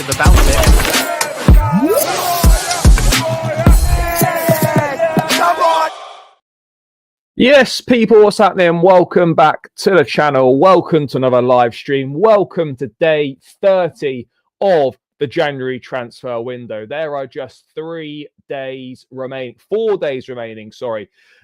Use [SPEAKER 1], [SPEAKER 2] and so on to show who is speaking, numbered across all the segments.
[SPEAKER 1] positive about it.
[SPEAKER 2] Yes, people, what's happening? Welcome back to the channel. Welcome to another live stream. Welcome to day 30 of the January transfer window. There are just 4 days remaining,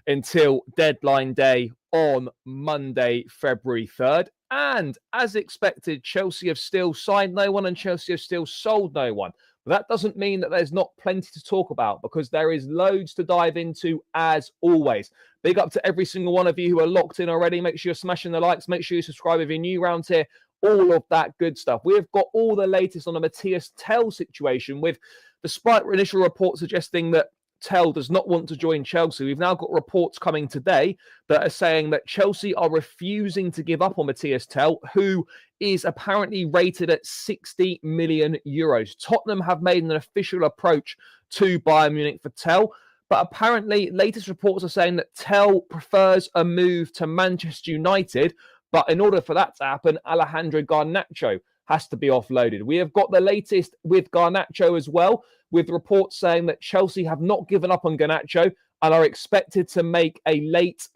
[SPEAKER 2] until deadline day on Monday, February 3rd. And as expected, Chelsea have still signed no one and Chelsea have still sold no one. But that doesn't mean that there's not plenty to talk about, because there is loads to dive into as always. Big up to every single one of you who are locked in already. Make sure you're smashing the likes. Make sure you subscribe if you're new around here. All of that good stuff. We've got all the latest on the Matias Tel situation, with, despite initial reports suggesting that Tel does not want to join Chelsea, we've now got reports coming today that are saying that Chelsea are refusing to give up on Matias Tel, who is apparently rated at 60 million euros. Tottenham have made an official approach to Bayern Munich for Tel, but apparently latest reports are saying that Tel prefers a move to Manchester United. But in order for that to happen, Alejandro Garnacho has to be offloaded. We have got the latest with Garnacho as well, with reports saying that Chelsea have not given up on Garnacho and are expected to make a late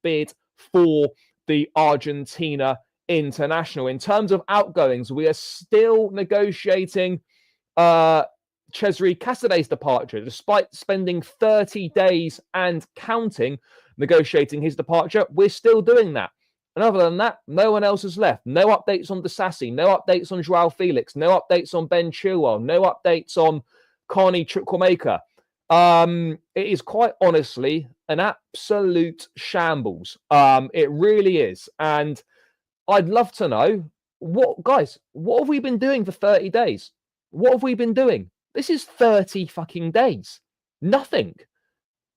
[SPEAKER 2] bid for the Argentina international. In terms of outgoings, we are still negotiating Cesare Casadei's departure, despite spending 30 days and counting negotiating his departure. We're still doing that. And other than that, no one else has left. No updates on Disasi, no updates on Joao Felix, no updates on Ben Chilwell, no updates on Carney Chukwuemeka. It is quite honestly an absolute shambles. It really is. And I'd love to know, what have we been doing for 30 days? What have we been doing? This is 30 fucking days. Nothing.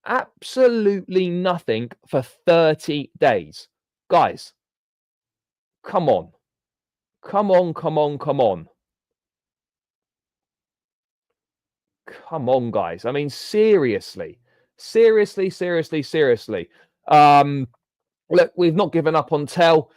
[SPEAKER 2] Absolutely nothing for 30 days. Guys, come on. Come on. Come on, guys. I mean, seriously. Look, we've not given up on Tel.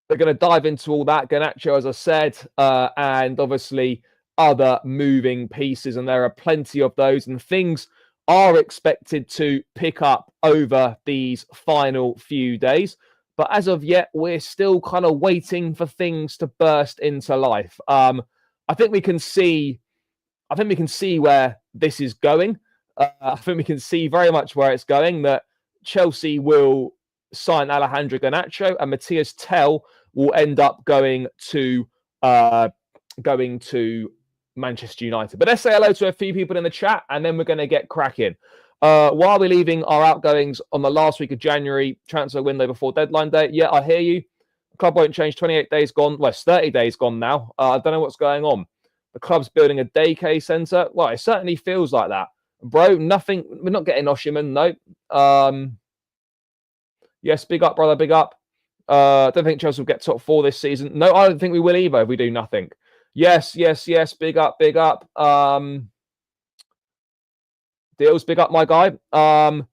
[SPEAKER 2] We're going to dive into all that. Garnacho, as I said, and obviously other moving pieces, and there are plenty of those, and things are expected to pick up over these final few days. But as of yet, we're still kind of waiting for things to burst into life. I think we can see where this is going. I think we can see very much where it's going, that Chelsea will sign Alejandro Garnacho and Matias Tel will end up going to Manchester United. But let's say hello to a few people in the chat, and then we're going to get cracking. Why are we leaving our outgoings on the last week of January transfer window before deadline day? Yeah, I hear you. The club won't change. 28 days gone. Well, it's 30 days gone now. I don't know what's going on. The club's building a daycare centre. Well, it certainly feels like that. Bro, nothing. We're not getting Oshiman, no. Yes, big up, brother, big up. Don't think Chelsea will get top 4 this season. No, I don't think we will either if we do nothing. Yes. Big up. Deals, big up, my guy. I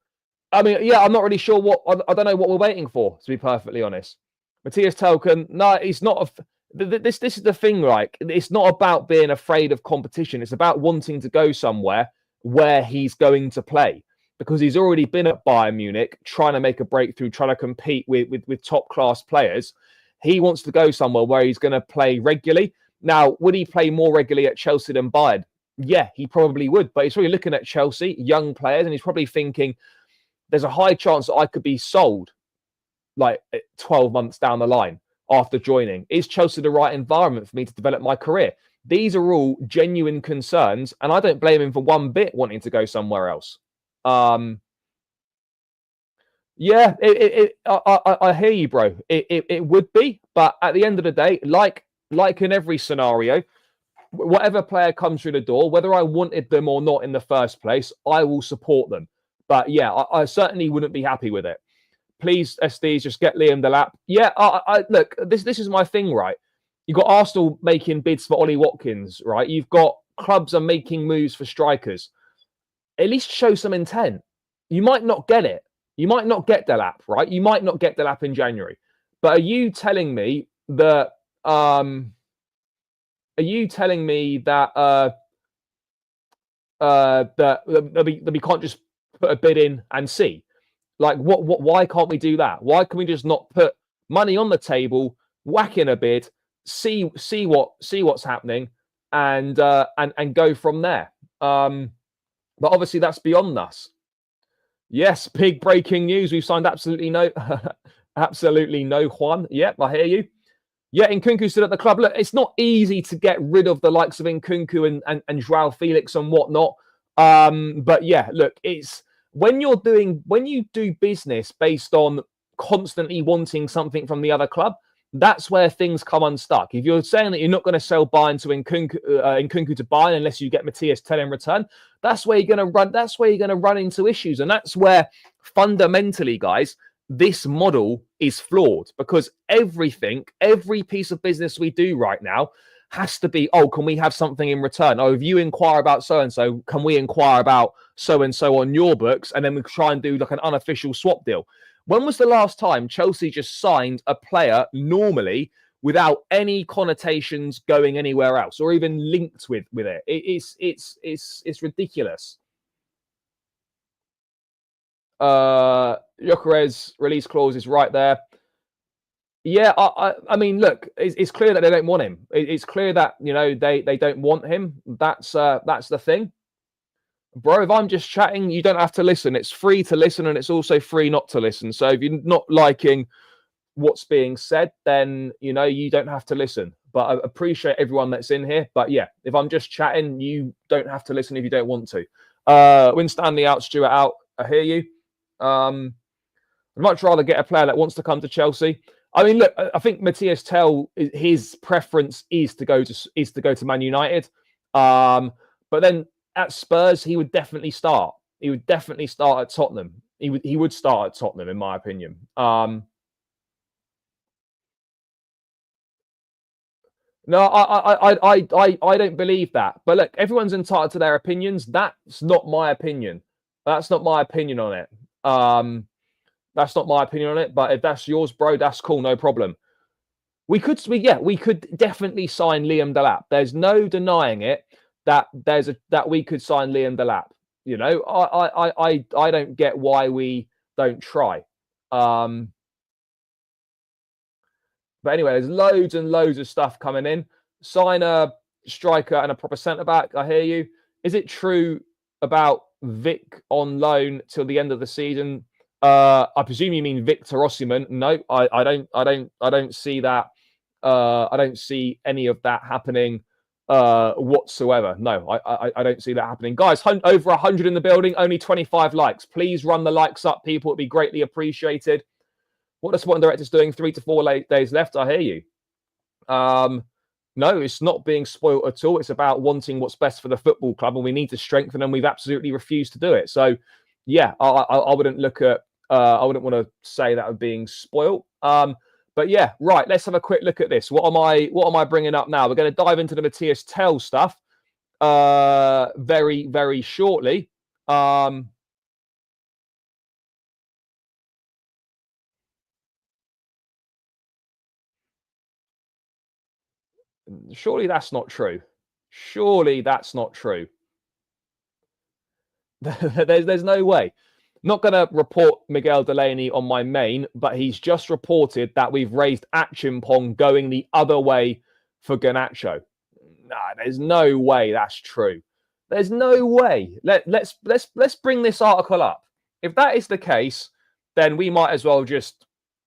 [SPEAKER 2] mean, yeah, I'm not really sure I don't know what we're waiting for, to be perfectly honest. Matias Tel no, he's not. This is the thing, right? It's not about being afraid of competition. It's about wanting to go somewhere where he's going to play, because he's already been at Bayern Munich trying to make a breakthrough, trying to compete with top class players. He wants to go somewhere where he's going to play regularly. Now, would he play more regularly at Chelsea than Bayern? Yeah, he probably would. But he's probably looking at Chelsea, young players, and he's probably thinking, there's a high chance that I could be sold like 12 months down the line after joining. Is Chelsea the right environment for me to develop my career? These are all genuine concerns, and I don't blame him for one bit wanting to go somewhere else. Yeah, I hear you, bro. It would be, but at the end of the day, like in every scenario, whatever player comes through the door, whether I wanted them or not in the first place, I will support them. But yeah, I certainly wouldn't be happy with it. Please, SDs, just get Liam Delap. Yeah, look, this is my thing, right? You've got Arsenal making bids for Ollie Watkins, right? You've got clubs are making moves for strikers. At least show some intent. You might not get it. You might not get Delap, right? You might not get Delap in January. But are you telling me that Are you telling me that that we can't just put a bid in and see? Like, why can't we do that? Why can we just not put money on the table, whack in a bid, see what's happening, and go from there? But obviously that's beyond us. Yes, big breaking news. We've signed absolutely no Juan. Yep, I hear you. Yeah, Nkunku's still at the club. Look, it's not easy to get rid of the likes of Nkunku and Joao Felix and whatnot. But yeah, look, it's when you do business based on constantly wanting something from the other club, that's where things come unstuck. If you're saying that you're not going to sell Bayern to Nkunku to Bayern unless you get Matias Tel in return, that's where you're going to run. That's where you're going to run into issues, and that's where fundamentally, guys, this model is flawed, because every piece of business we do right now has to be, oh, can we have something in return? Oh, if you inquire about so-and-so, can we inquire about so-and-so on your books? And then we try and do like an unofficial swap deal. When was the last time Chelsea just signed a player normally without any connotations going anywhere else or even linked with it? It's ridiculous. Gyökeres release clause is right there. Yeah, I mean, look, it's clear that they don't want him. It's clear that, you know, they don't want him. That's the thing. Bro, if I'm just chatting, you don't have to listen. It's free to listen, and it's also free not to listen. So if you're not liking what's being said, then, you know, you don't have to listen. But I appreciate everyone that's in here. But yeah, if I'm just chatting, you don't have to listen if you don't want to. Win Stanley out, Stuart out. I hear you. I'd much rather get a player that wants to come to Chelsea. I mean, look, I think Matias Tel, his preference is to go to Man United. But then at Spurs, he would definitely start. He would definitely start at Tottenham. He would start at Tottenham, in my opinion. No, I don't believe that. But look, everyone's entitled to their opinions. That's not my opinion. That's not my opinion on it. That's not my opinion on it. But if that's yours, bro, that's cool. No problem. We could definitely sign Liam Delap. There's no denying it that we could sign Liam Delap. You know, I don't get why we don't try. But anyway, there's loads and loads of stuff coming in. Sign a striker and a proper centre back. I hear you. Is it true about Vic on loan till the end of the season? I presume you mean Victor Osimhen. No, I don't see that. I don't see any of that happening whatsoever. No, I don't see that happening. Guys, over 100 in the building, only 25 likes. Please run the likes up, people. It'd be greatly appreciated. What the sporting director's doing, 3 to 4 days left. I hear you. No, it's not being spoiled at all. It's about wanting what's best for the football club, and we need to strengthen, and we've absolutely refused to do it. So, yeah, I wouldn't look at. I wouldn't want to say that we're being spoiled. But yeah, right. Let's have a quick look at this. What am I bringing up now? We're going to dive into the Matias Tel stuff very, very shortly. Surely that's not true. Surely that's not true. There's no way. Not going to report Miguel Delaney on my main, but he's just reported that we've raised Achimpong going the other way for Garnacho. Nah, there's no way that's true. There's no way. Let's bring this article up. If that is the case, then we might as well just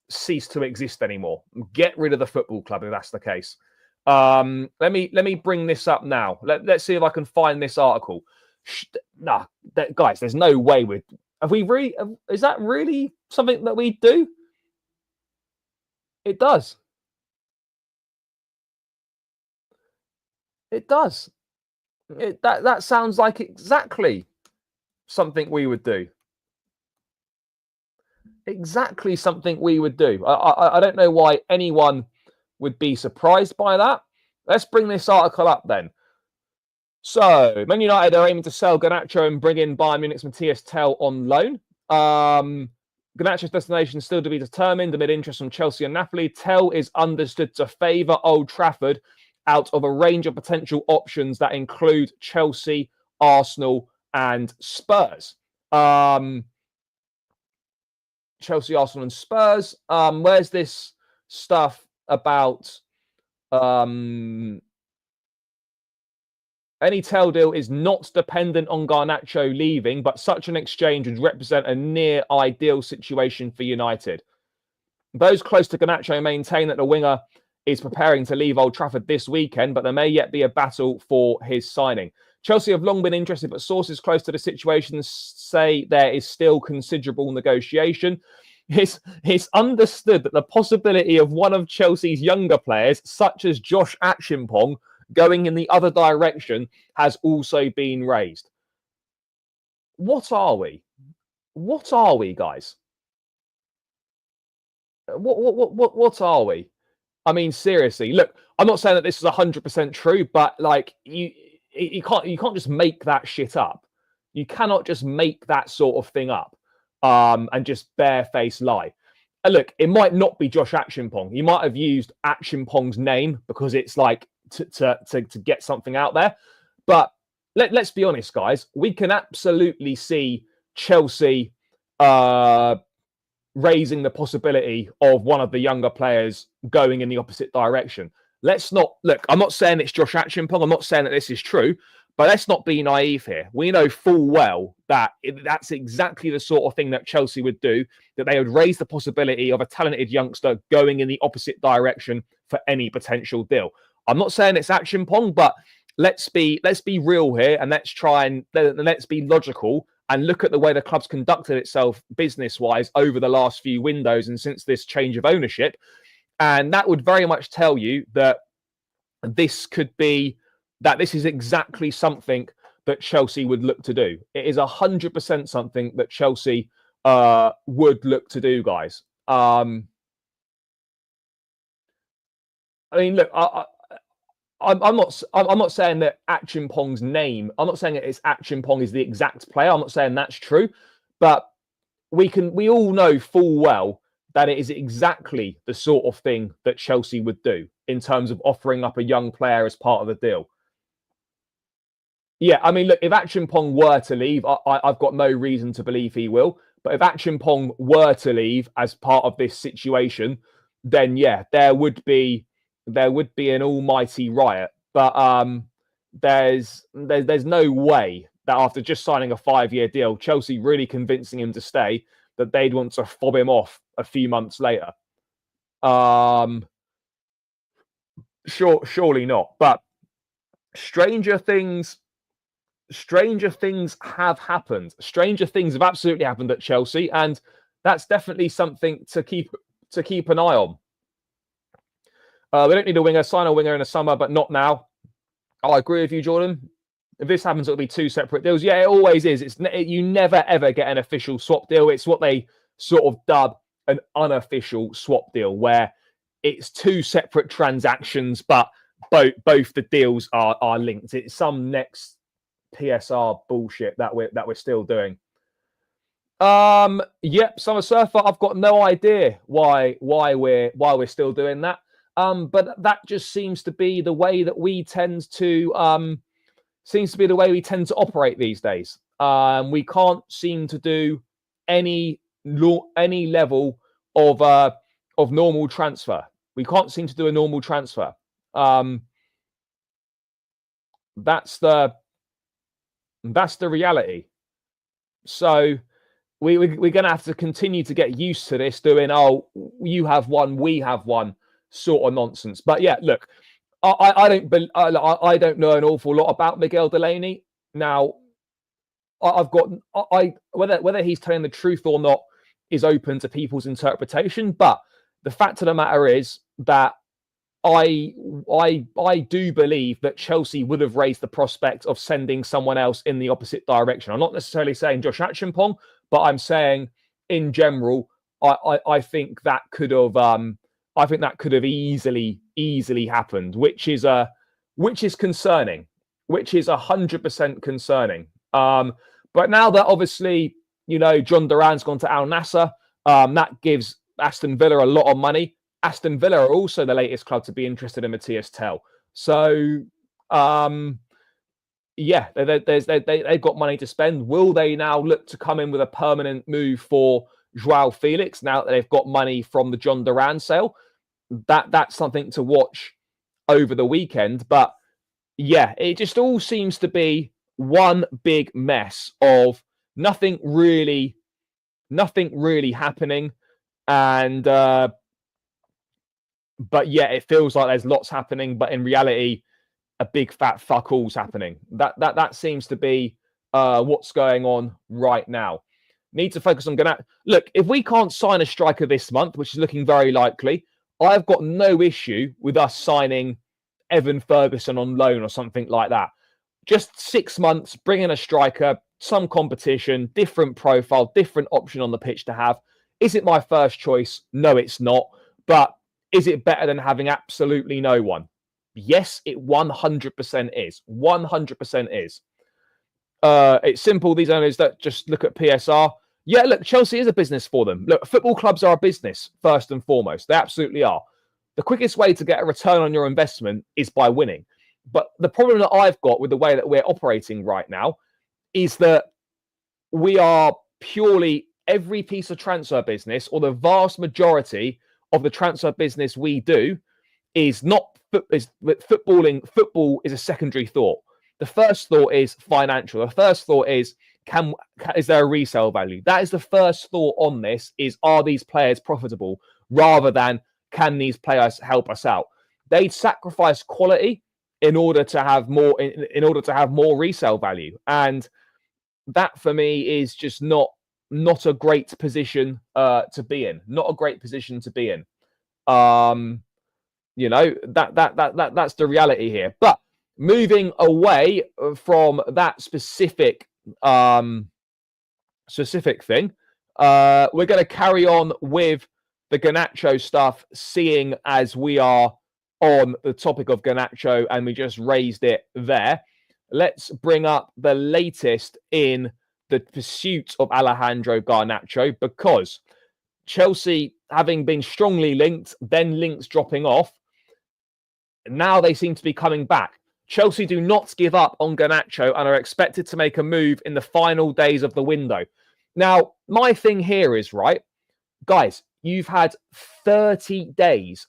[SPEAKER 2] cease to exist anymore. Get rid of the football club if that's the case. Let me bring this up now. Let's see if I can find this article. Nah, guys, there's no way we're. Have we really? Is that really something that we do? It does. It does. That sounds like exactly something we would do. Exactly something we would do. I don't know why anyone would be surprised by that. Let's bring this article up then. So, Man United are aiming to sell Garnacho and bring in Bayern Munich's Matias Tel on loan. Garnacho's destination still to be determined amid interest from Chelsea and Napoli. Tel is understood to favour Old Trafford out of a range of potential options that include Chelsea, Arsenal, and Spurs. Chelsea, Arsenal, and Spurs. Where's this stuff about any Tel deal is not dependent on Garnacho leaving, but such an exchange would represent a near ideal situation for United. Those close to Garnacho maintain that the winger is preparing to leave Old Trafford this weekend, but there may yet be a battle for his signing. Chelsea have long been interested, but sources close to the situation say there is still considerable negotiation. It's understood that the possibility of one of Chelsea's younger players, such as Josh Achimpong, going in the other direction has also been raised. What are we? What are we, guys? What are we? I mean, seriously, look, I'm not saying that this is 100% true, but like you can't just make that shit up. You cannot just make that sort of thing up and just barefaced lie. And look, it might not be Josh Achimpong. He might have used Achimpong's name because it's like to get something out there. But let's be honest, guys. We can absolutely see Chelsea raising the possibility of one of the younger players going in the opposite direction. Let's not look. I'm not saying it's Josh Achimpong. I'm not saying that this is true. But let's not be naive here. We know full well that that's exactly the sort of thing that Chelsea would do, that they would raise the possibility of a talented youngster going in the opposite direction for any potential deal. I'm not saying it's Achimpong, but let's be real here and let's be logical and look at the way the club's conducted itself business-wise over the last few windows and since this change of ownership. And that would very much tell you that this is exactly something that Chelsea would look to do. It is 100% something that Chelsea would look to do, guys. I mean, look, I'm not saying that Achimpong's name. I'm not saying that it's Achimpong is the exact player. I'm not saying that's true, but we all know full well that it is exactly the sort of thing that Chelsea would do in terms of offering up a young player as part of the deal. Yeah, I mean, look, if Achimpong were to leave, I've got no reason to believe he will. But if Achimpong were to leave as part of this situation, then yeah, there would be an almighty riot. But there's no way that after just signing a 5-year deal, Chelsea really convincing him to stay, that they'd want to fob him off a few months later. Surely not. But stranger things have happened. Stranger things have absolutely happened at Chelsea, and that's definitely something to keep an eye on. We don't need a winger. Sign a winger in the summer, but not now. I agree with you, Jordan. If this happens, it'll be 2 separate deals. Yeah, it always is. You never, ever get an official swap deal. It's what they sort of dub an unofficial swap deal, where it's 2 separate transactions, but both the deals are linked. It's some next PSR bullshit that we're still doing. Yep, Summer Surfer. I've got no idea why we're still doing that. But that just seems to be the way that we tend to operate these days. We can't seem to do any level of normal transfer. We can't seem to do a normal transfer. That's the reality. So we're going to have to continue to get used to this doing, oh, you have one, we have one sort of nonsense. But yeah, look, I don't know an awful lot about Miguel Delaney. Now, whether he's telling the truth or not is open to people's interpretation. But the fact of the matter is that I do believe that Chelsea would have raised the prospect of sending someone else in the opposite direction. I'm not necessarily saying Josh Achimpong, but I'm saying in general, I think that could have easily happened, which is concerning, which is 100% concerning. But now that obviously, John Duran's gone to Al Nassr, that gives Aston Villa a lot of money. Aston Villa are also the latest club to be interested in Matias Tel. So, yeah, they've got money to spend. Will they now look to come in with a permanent move for Joao Felix now that they've got money from the John Duran sale? That's something to watch over the weekend. But yeah, it just all seems to be one big mess of nothing really happening. And but yeah, it feels like there's lots happening, but in reality, a big fat fuck all's happening. That seems to be what's going on right now. Need to focus on Garnacho. Look, if we can't sign a striker this month, which is looking very likely, I've got no issue with us signing Evan Ferguson on loan or something like that. Just 6 months, bring in a striker, some competition, different profile, different option on the pitch to have. Is it my first choice? No, it's not. But is it better than having absolutely no one? Yes, it 100% is. 100% is. It's simple. These owners that just look at PSR. Yeah, look, Chelsea is a business for them. Look, football clubs are a business, first and foremost. They absolutely are. The quickest way to get a return on your investment is by winning. But the problem that I've got with the way that we're operating right now is that we are purely every piece of transfer business, or the vast majority of the transfer business we do, is not footballing. Football is a secondary thought. The first thought is financial. The first thought is is there a resale value? That is the first thought on this, is are these players profitable, rather than can these players help us out? They'd sacrifice quality in order to have more in order to have more resale value, and that for me is just not a great position to be in. Not a great position to be in. You know, that's the reality here. But moving away from that specific thing, we're going to carry on with the Garnacho stuff, seeing as we are on the topic of Garnacho and we just raised it there. Let's bring up the latest in the pursuit of Alejandro Garnacho, because Chelsea, having been strongly linked, then links dropping off, now they seem to be coming back. Chelsea do not give up on Garnacho and are expected to make a move in the final days of the window. Now, my thing here is, right, guys, you've had 30 days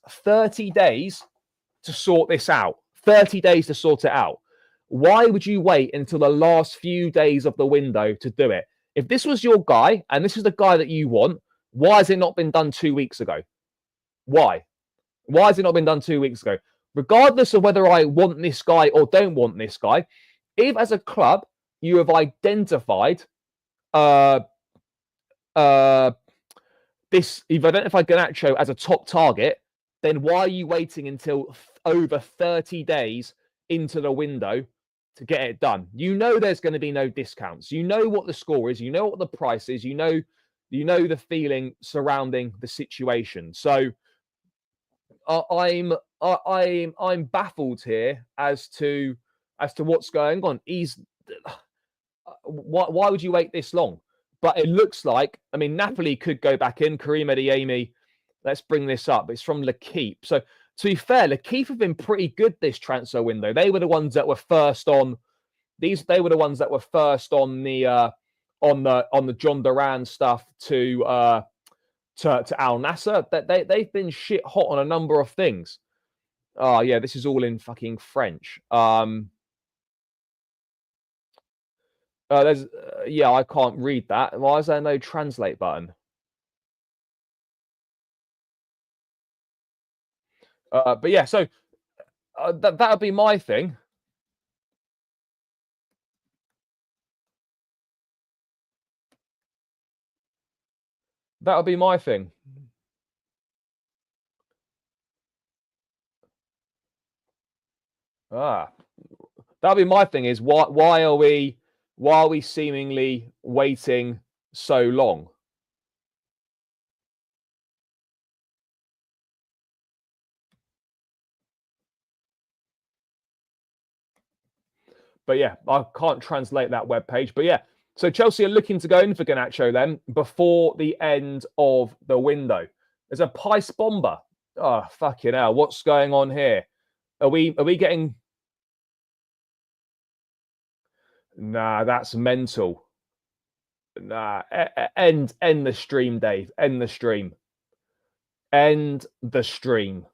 [SPEAKER 2] to sort this out. 30 days to sort it out. Why would you wait until the last few days of the window to do it? If this was your guy and this is the guy that you want, why has it not been done 2 weeks ago? Why? Why has it not been done 2 weeks ago? Regardless of whether I want this guy or don't want this guy, if as a club you have identified you've identified Garnacho as a top target, then why are you waiting until over 30 days into the window to get it done? You know there's going to be no discounts. You know what the score is. You know what the price is. You know the feeling surrounding the situation. So I'm baffled here as to what's going on. Why would you wait this long? But it looks like, I mean, Napoli could go back in. Karim Adeyemi, let's bring this up. It's from L'Equipe. So to be fair, L'Equipe have been pretty good this transfer window. They were the ones that were first on these. They were the ones that were first on the John Duran stuff to Al Nassr. That they've been shit hot on a number of things. Oh yeah, this is all in fucking French. Yeah, I can't read that. Why is there no translate button? But yeah, so that would be my thing. That would be my thing. That would be my thing. Is why are we seemingly waiting so long? But yeah, I can't translate that webpage. But yeah, so Chelsea are looking to go in for Garnacho then before the end of the window. There's a Pice Bomber. Oh, fucking hell. What's going on here? Are we getting? Nah, that's mental. Nah, end the stream, Dave. End the stream. End the stream.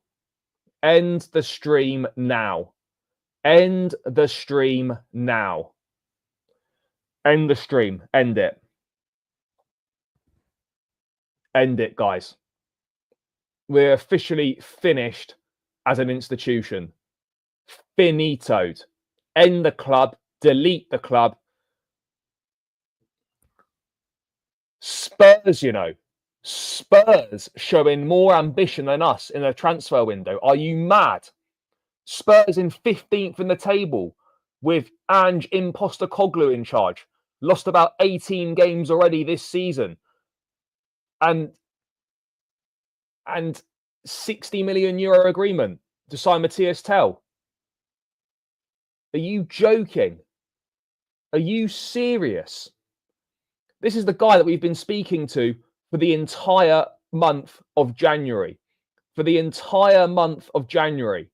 [SPEAKER 2] End the stream now. End the stream now. End the stream. End it. End it, guys. We're officially finished as an institution. Finitoed. End the club. Delete the club. Spurs, you know. Spurs showing more ambition than us in a transfer window. Are you mad? Spurs in 15th in the table with Ange Postecoglou in charge. Lost about 18 games already this season. And 60 million euro agreement to sign Matias Tel. Are you joking? Are you serious? This is the guy that we've been speaking to for the entire month of January. For the entire month of January.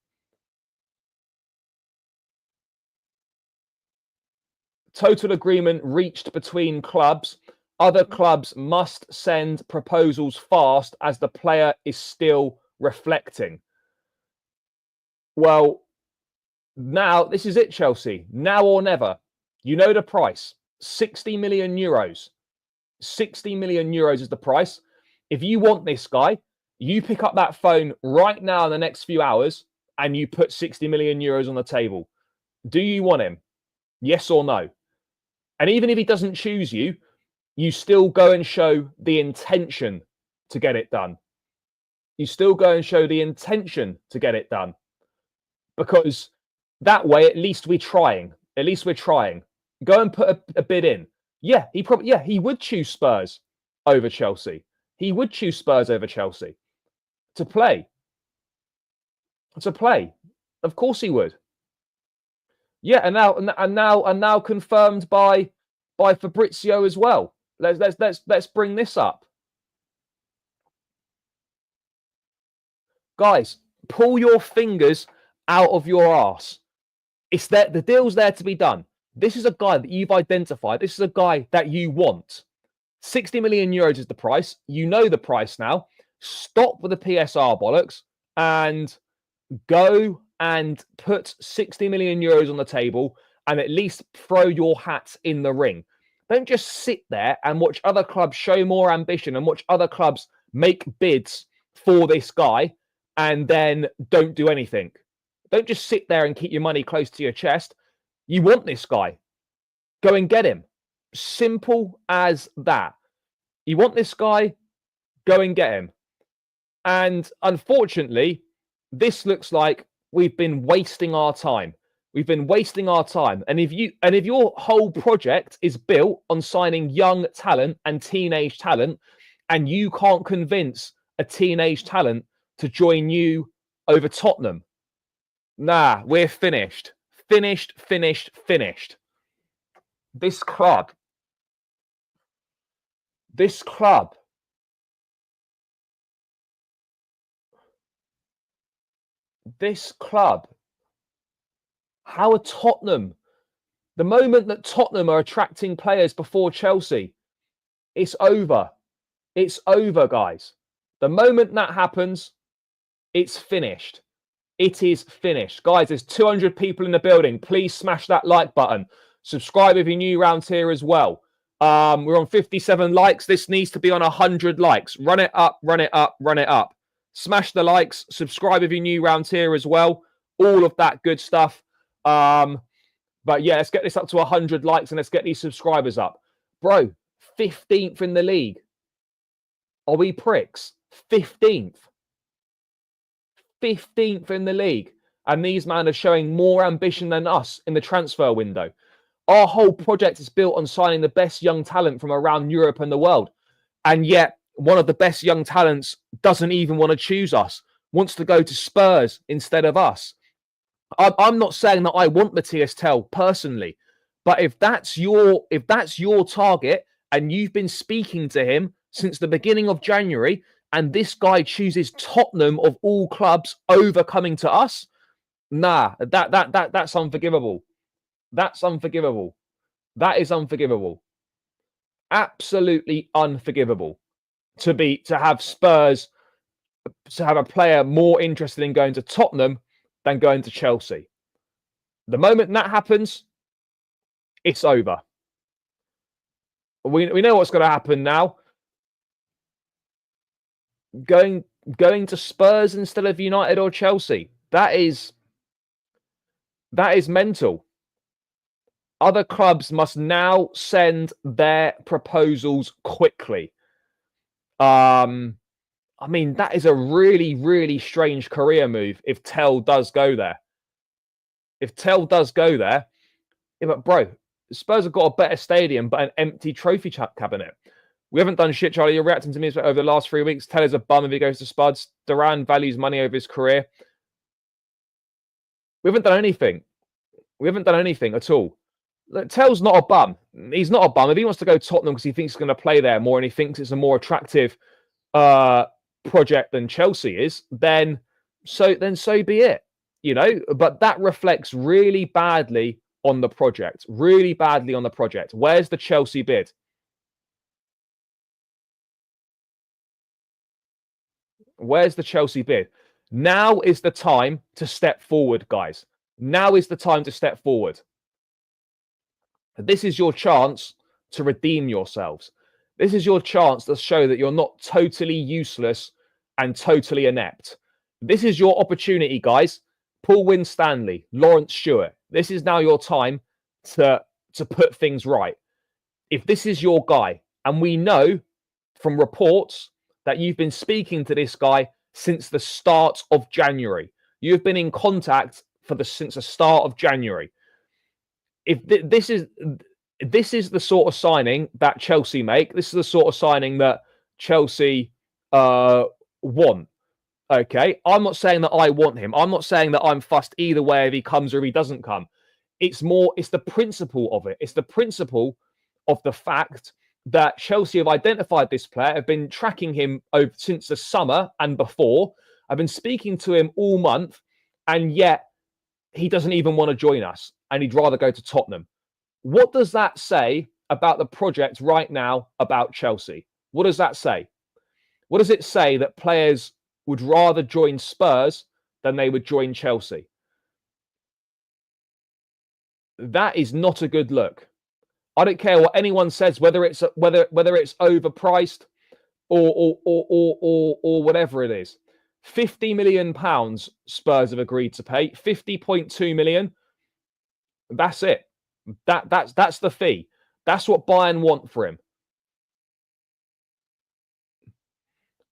[SPEAKER 2] Total agreement reached between clubs. Other clubs must send proposals fast as the player is still reflecting. Well, now this is it, Chelsea. Now or never. You know the price. 60 million euros. 60 million euros is the price. If you want this guy, you pick up that phone right now in the next few hours and you put 60 million euros on the table. Do you want him? Yes or no? And even if he doesn't choose you, you still go and show the intention to get it done. You still go and show the intention to get it done. Because that way, at least we're trying. At least we're trying. Go and put a bid in. Yeah, he would choose Spurs over Chelsea. He would choose Spurs over Chelsea to play. To play. Of course he would. Yeah, and now confirmed by Fabrizio as well. Let's bring this up. Guys, pull your fingers out of your arse. It's there, the deal's there to be done. This is a guy that you've identified. This is a guy that you want. 60 million euros is the price. You know the price now. Stop with the PSR bollocks and go and put 60 million euros on the table and at least throw your hat in the ring. Don't just sit there and watch other clubs show more ambition and watch other clubs make bids for this guy and then don't do anything. Don't just sit there and keep your money close to your chest. You want this guy. Go and get him. Simple as that. You want this guy? Go and get him. And unfortunately, this looks like we've been wasting our time. We've been wasting our time. And if your whole project is built on signing young talent and teenage talent, and you can't convince a teenage talent to join you over Tottenham, nah, we're finished. Finished. This club, how are Tottenham? The moment that Tottenham are attracting players before Chelsea, it's over. It's over, guys. The moment that happens, it's finished. It is finished. Guys, there's 200 people in the building. Please smash that like button. Subscribe if you're new around here as well. We're on 57 likes. This needs to be on 100 likes. Run it up. Smash the likes. Subscribe if you're new around here as well. All of that good stuff. But yeah, let's get this up to 100 likes and let's get these subscribers up. Bro, 15th in the league. Are we pricks? 15th. 15th in the league. And these men are showing more ambition than us in the transfer window. Our whole project is built on signing the best young talent from around Europe and the world. And yet, one of the best young talents doesn't even want to choose us, wants to go to Spurs instead of us. I'm not saying that I want Matias Tel personally, but if that's your target and you've been speaking to him since the beginning of January, and this guy chooses Tottenham of all clubs over coming to us, Nah, that's unforgivable. That's unforgivable. That is unforgivable. Absolutely unforgivable. To have Spurs, to have a player more interested in going to Tottenham than going to Chelsea. The moment that happens, it's over. We know what's going to happen now. Going to Spurs instead of United or Chelsea. That is mental. Other clubs must now send their proposals quickly. I mean, that is a really, really strange career move if Tel does go there. If Tel does go there, yeah, but bro, Spurs have got a better stadium, but an empty trophy cabinet. We haven't done shit, Charlie. You're reacting to me over the last 3 weeks. Tel is a bum if he goes to Spuds. Duran values money over his career. We haven't done anything. We haven't done anything at all. Look, Tel's not a bum. He's not a bum. If he wants to go to Tottenham because he thinks he's going to play there more and he thinks it's a more attractive project than Chelsea is, then so be it. You know, but that reflects really badly on the project. Really badly on the project. Where's the Chelsea bid? Where's the Chelsea bid? Now is the time to step forward, guys. Now is the time to step forward. This is your chance to redeem yourselves. This is your chance to show that you're not totally useless and totally inept. This is your opportunity, guys. Paul Winstanley, Lawrence Stewart. This is now your time to put things right. If this is your guy, and we know from reports that you've been speaking to this guy since the start of January. You've been in contact since the start of January. If this is the sort of signing that Chelsea make, this is the sort of signing that Chelsea want. Okay, I'm not saying that I want him. I'm not saying that I'm fussed either way if he comes or if he doesn't come. It's the principle of it. It's the principle of the fact that Chelsea have identified this player, have been tracking him since the summer and before. I've been speaking to him all month, and yet he doesn't even want to join us, and he'd rather go to Tottenham. What does that say about the project right now about Chelsea? What does that say? What does it say that players would rather join Spurs than they would join Chelsea? That is not a good look. I don't care what anyone says, whether it's overpriced or whatever it is. £50 million Spurs have agreed to pay. 50.2 million. That's it. That's the fee. That's what Bayern want for him.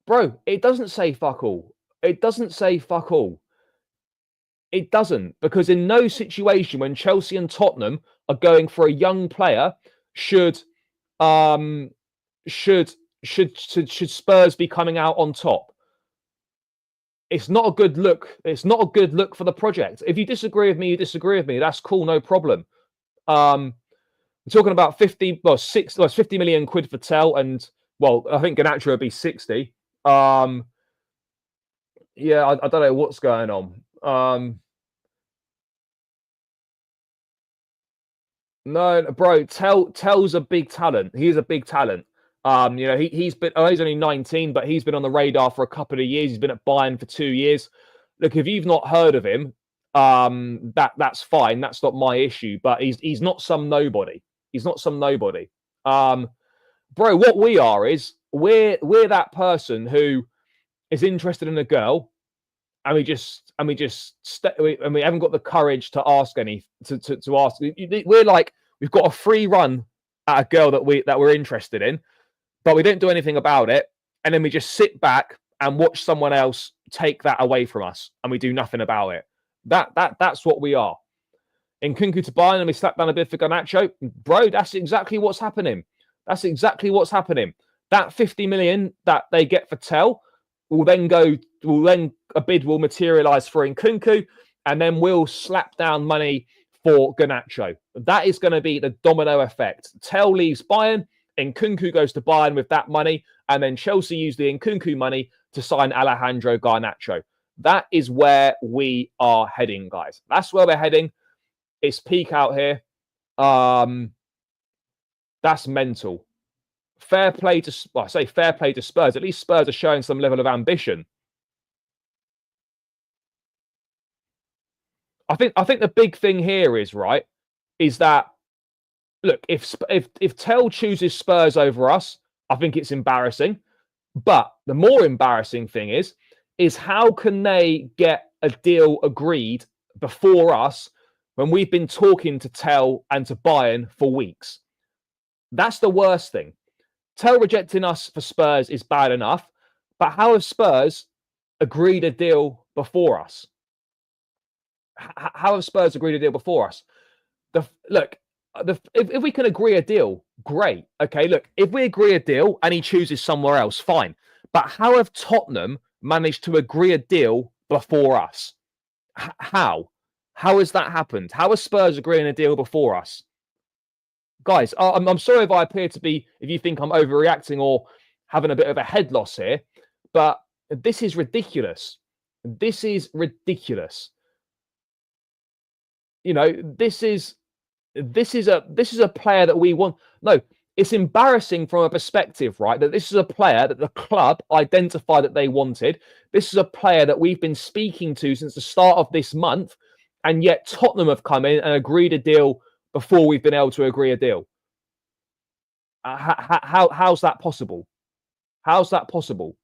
[SPEAKER 2] Bro, it doesn't say fuck all. It doesn't say fuck all. It doesn't, because in no situation when Chelsea and Tottenham are going for a young player should Spurs be coming out on top. It's not a good look. It's not a good look for the project. If you disagree with me, you disagree with me. That's cool, no problem. We're talking about 50 million quid for Tel, and well, I think Garnacho would be 60. Yeah, I don't know what's going on. No, bro, Tel's a big talent. He's a big talent. You know, he's only 19, but he's been on the radar for a couple of years. He's been at Bayern for 2 years. Look, if you've not heard of him, that's fine. That's not my issue. But he's not some nobody. He's not some nobody. Bro, what we are is we're that person who is interested in a girl, and we haven't got the courage to ask to ask. We're like, we've got a free run at a girl that we're interested in, but we don't do anything about it, and then we just sit back and watch someone else take that away from us, and we do nothing about it. That's what we are. In Nkunku to Bayern, and we slap down a bid for Garnacho, bro. That's exactly what's happening. That's exactly what's happening. That 50 million that they get for Tel will then a bid will materialize for Nkunku, and then we'll slap down money for Garnacho. That is going to be the domino effect. Tel leaves Bayern, Nkunku goes to Bayern with that money, and then Chelsea use the Nkunku money to sign Alejandro Garnacho. That is where we are heading, guys. That's where we're heading. It's peak out here. That's mental. Fair play to, well, I say fair play to Spurs. At least Spurs are showing some level of ambition. I think the big thing here is that look, if Tel chooses Spurs over us, I think it's embarrassing. But the more embarrassing thing is how can they get a deal agreed before us when we've been talking to Tel and to Bayern for weeks? That's the worst thing. Tel rejecting us for Spurs is bad enough, but how have Spurs agreed a deal before us? How have Spurs agreed a deal before us? If we can agree a deal, great. Okay, look, if we agree a deal and he chooses somewhere else, fine. But how have Tottenham managed to agree a deal before us? How? How has that happened? How are Spurs agreeing a deal before us? Guys, I'm sorry if I appear to be, if you think I'm overreacting or having a bit of a head loss here, but this is ridiculous. This is ridiculous. You know, this is a player that we want. No, it's embarrassing from a perspective, right? That this is a player that the club identified that they wanted. This is a player that we've been speaking to since the start of this month, and yet Tottenham have come in and agreed a deal before we've been able to agree a deal. How's that possible? How's that possible?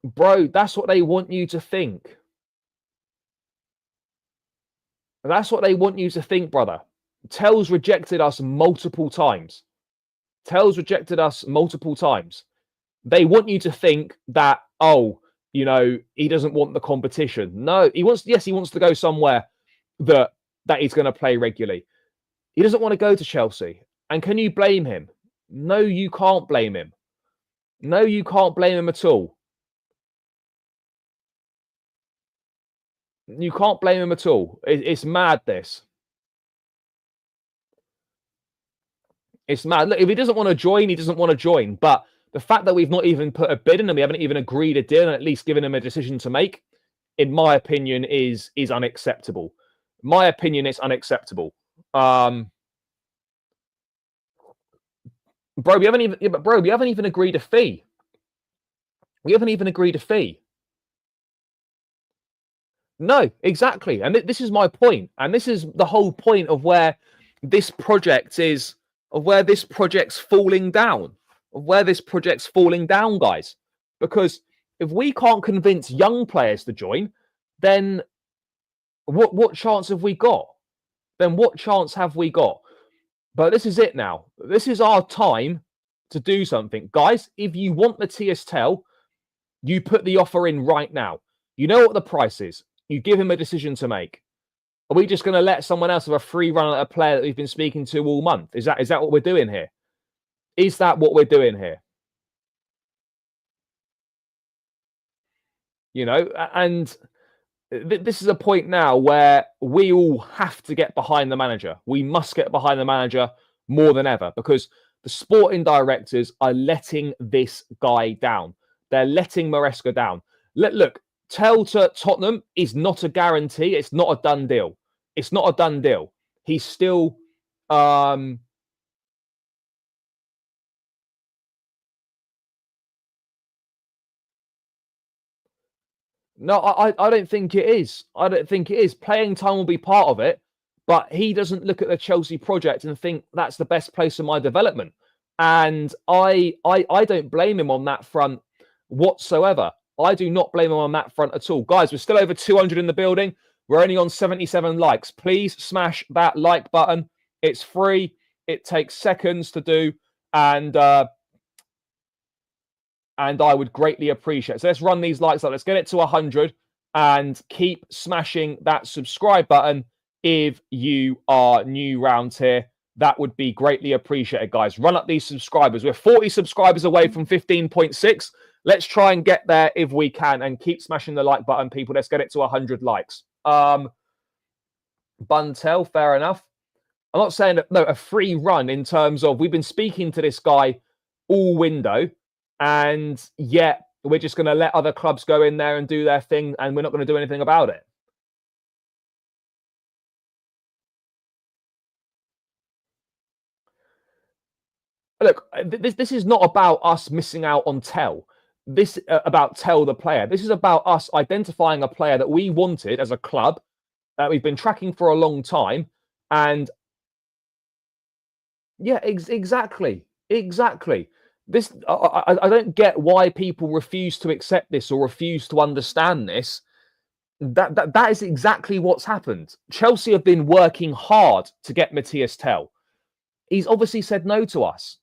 [SPEAKER 2] Bro, that's what they want you to think. That's what they want you to think, brother. Tel's rejected us multiple times. Tel's rejected us multiple times. They want you to think that, oh, you know, he doesn't want the competition. No, he wants to go somewhere that he's going to play regularly. He doesn't want to go to Chelsea. And can you blame him? No, you can't blame him. No, you can't blame him at all. You can't blame him at all. It's mad, this. It's mad. Look, if he doesn't want to join, he doesn't want to join. But the fact that we've not even put a bid in and we haven't even agreed a deal and at least given him a decision to make, in my opinion, is unacceptable. My opinion is unacceptable. Bro, we haven't even agreed a fee. We haven't even agreed a fee. No, exactly. And this is my point. And this is the whole point of where this project is, of where this project's falling down, guys. Because if we can't convince young players to join, then what chance have we got? What chance have we got? But this is it now. This is our time to do something. Guys, if you want Matias Tel, you put the offer in right now. You know what the price is. You give him a decision to make. Are we just going to let someone else have a free run at a player that we've been speaking to all month? Is that what we're doing here? Is that what we're doing here? You know, and this is a point now where we all have to get behind the manager. We must get behind the manager more than ever because the sporting directors are letting this guy down. They're letting Maresca down. Look, Tel to Tottenham is not a guarantee. It's not a done deal. It's not a done deal. He's still no, I don't think it is. I don't think it is. Playing time will be part of it, but he doesn't look at the Chelsea project and think that's the best place for my development. And I don't blame him on that front whatsoever. I do not blame him on that front at all. Guys, we're still over 200 in the building. We're only on 77 likes. Please smash that like button. It's free. It takes seconds to do. And I would greatly appreciate it. So let's run these likes up. Let's get it to 100 and keep smashing that subscribe button if you are new round here. That would be greatly appreciated, guys. Run up these subscribers. We're 40 subscribers away from 15.6. Let's try and get there if we can and keep smashing the like button, people. Let's get it to 100 likes. Buntel, fair enough. I'm not saying that, no, a free run in terms of we've been speaking to this guy all window and yet We're just going to let other clubs go in there and do their thing, and we're not going to do anything about it. Look, this is not about us missing out on Tel. This about Tel the player. This is about us identifying a player that we wanted as a club that we've been tracking for a long time, and yeah, exactly. This I don't get why people refuse to accept this or refuse to understand this. That is exactly what's happened. Chelsea have been working hard to get Matias Tel. He's obviously said no to us.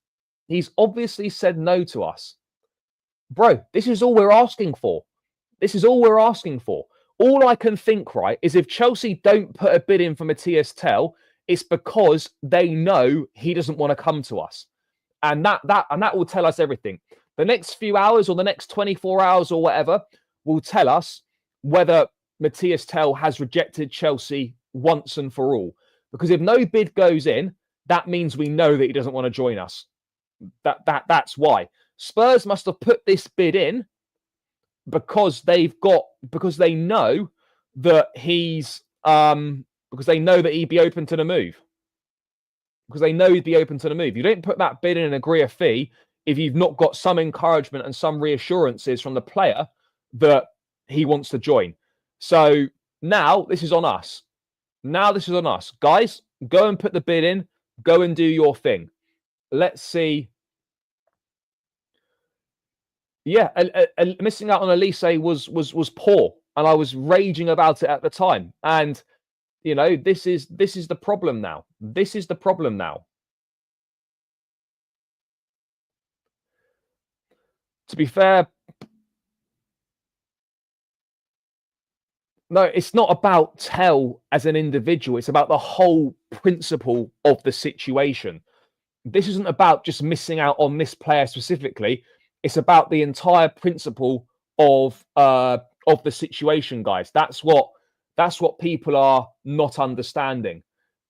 [SPEAKER 2] He's obviously said no to us. Bro, this is all we're asking for. This is all we're asking for. All I can think, right, is if Chelsea don't put a bid in for Matias Tel, it's because they know he doesn't want to come to us. And that will tell us everything. The next few hours or the next 24 hours or whatever will tell us whether Matias Tel has rejected Chelsea once and for all. Because if no bid goes in, that means we know that he doesn't want to join us. That's why. Spurs must have put this bid in because they know that he's because they know that he'd be open to the move. Because they know he'd be open to the move. You don't put that bid in and agree a fee if you've not got some encouragement and some reassurances from the player that he wants to join. So now this is on us. Guys, go and put the bid in. Go and do your thing. Let's see. Yeah, missing out on Elise was poor, and I was raging about it at the time. And you know, this is the problem now. This is the problem now. To be fair, no, it's not about Tel as an individual. It's about the whole principle of the situation. This isn't about just missing out on this player specifically. It's about the entire principle of the situation, guys. That's what people are not understanding.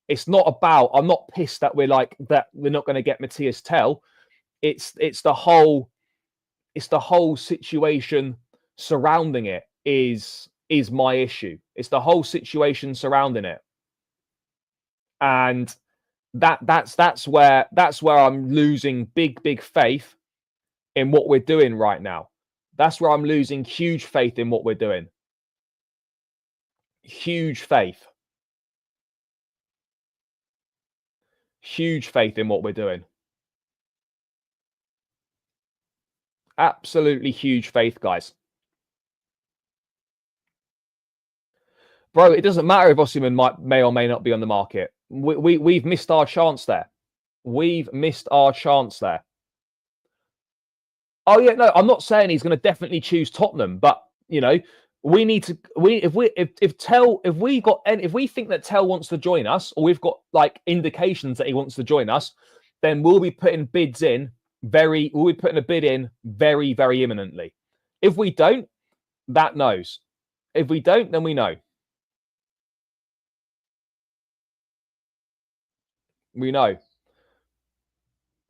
[SPEAKER 2] It's not about. I'm not pissed that we're not going to get Matias Tel. It's the whole situation surrounding it is my issue. It's the whole situation surrounding it, and that's where I'm losing big faith in what we're doing right now. That's where I'm losing huge faith in what we're doing. Huge faith. Huge faith in what we're doing. Absolutely huge faith, guys. Bro, it doesn't matter if Osimhen may or may not be on the market. We've missed our chance there. We've missed our chance there. Oh yeah, no, I'm not saying he's going to definitely choose Tottenham, but you know, we need to. If we think that Tel wants to join us, or we've got like indications that he wants to join us, then we'll be putting bids in we'll be putting a bid in very, very imminently. If we don't, that knows. If we don't, then we know. We know.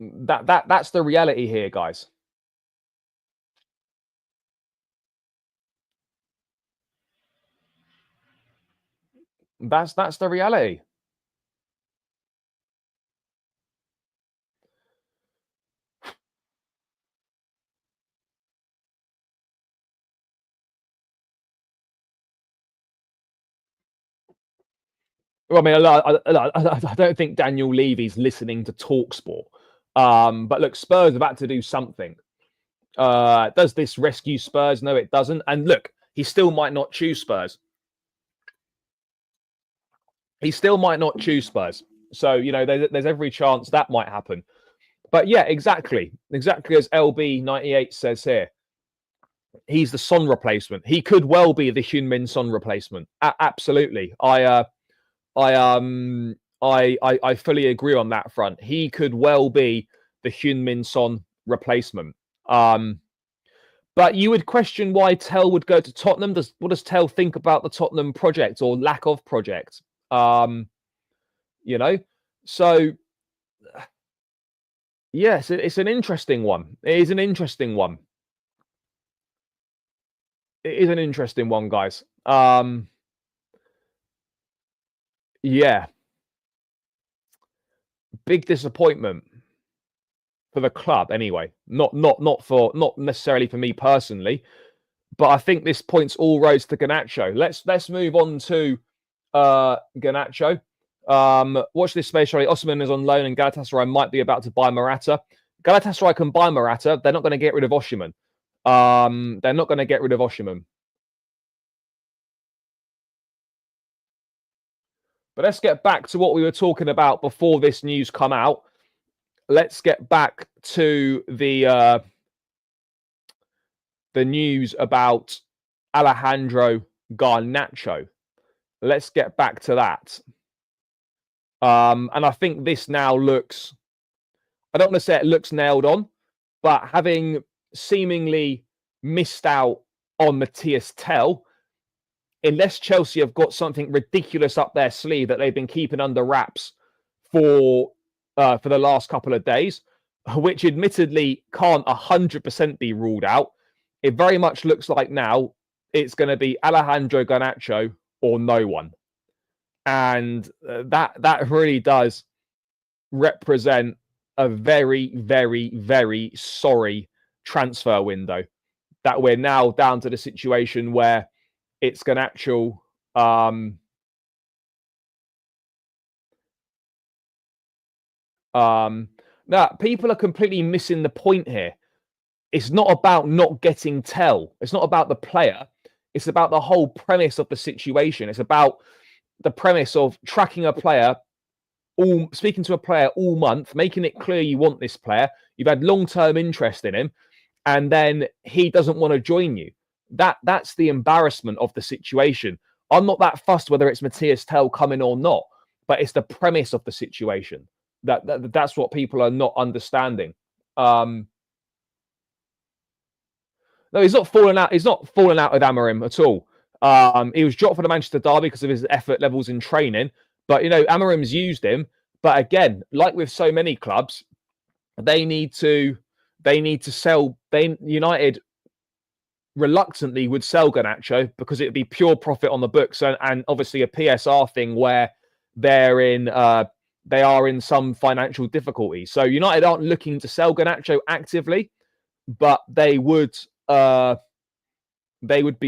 [SPEAKER 2] That's the reality here, guys. That's the reality. Well, I mean, I don't think Daniel Levy's listening to TalkSport. But look, Spurs have had to do something. Does this rescue Spurs? No, it doesn't. And look, he still might not choose Spurs. He still might not choose Spurs. So, you know, there's every chance that might happen. But yeah, exactly. Exactly as LB98 says here. He's the Son replacement. He could well be the Heung-min Son replacement. Absolutely. I fully agree on that front. He could well be the Heung-min Son replacement. But you would question why Tel would go to Tottenham. What does Tel think about the Tottenham project or lack of project? You know, so yes, it's an interesting one. It is an interesting one. it is an interesting one, guys. Yeah, big disappointment for the club anyway. Not necessarily for me personally, but I think this points all roads to Garnacho. Let's move on to Garnacho. Watch this space, Charlie. Osman is on loan, and Galatasaray might be about to buy Morata. Galatasaray can buy Morata. They're not going to get rid of Oshiman. They're not going to get rid of Oshiman. But let's get back to what we were talking about before this news come out. Let's get back to the news about Alejandro Garnacho. Let's get back to that. And I think this now looks, I don't want to say it looks nailed on, but having seemingly missed out on Matias Tel, unless Chelsea have got something ridiculous up their sleeve that they've been keeping under wraps for the last couple of days, which admittedly can't 100% be ruled out, it very much looks like now it's going to be Alejandro Garnacho or no one. And that really does represent a very, very, very sorry transfer window, that we're now down to the situation where it's Garnacho. Now, people are completely missing the point here. It's not about not getting Tel. It's not about the player. It's about the whole premise of the situation. It's about the premise of tracking a player, speaking to a player all month, making it clear you want this player. You've had long-term interest in him, and then he doesn't want to join you. That's the embarrassment of the situation. I'm not that fussed whether it's Matias Tel coming or not, but it's the premise of the situation. That's what people are not understanding. No, he's not falling out. He's not falling out with Amorim at all. He was dropped for the Manchester derby because of his effort levels in training. But, you know, Amorim's used him. But again, like with so many clubs, they need to sell. United reluctantly would sell Garnacho because it would be pure profit on the books, and obviously a PSR thing where they are in some financial difficulty. So United aren't looking to sell Garnacho actively, but they would be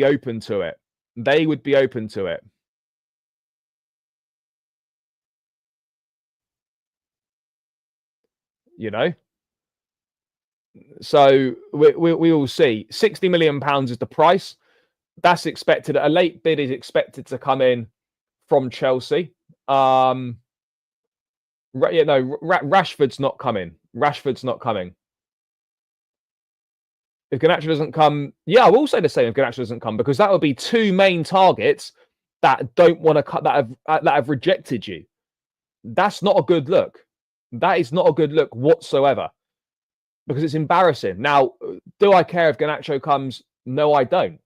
[SPEAKER 2] open to it. They would be open to it. You know? So we will see. £60 million is the price. That's expected. A late bid is expected to come in from Chelsea. Rashford's not coming. Rashford's not coming. If Garnacho doesn't come, I will say the same if Garnacho doesn't come, because that would be two main targets that don't want to cut, that have rejected you. That's not a good look. That is not a good look whatsoever, because it's embarrassing. Now, do I care if Garnacho comes? No, I don't.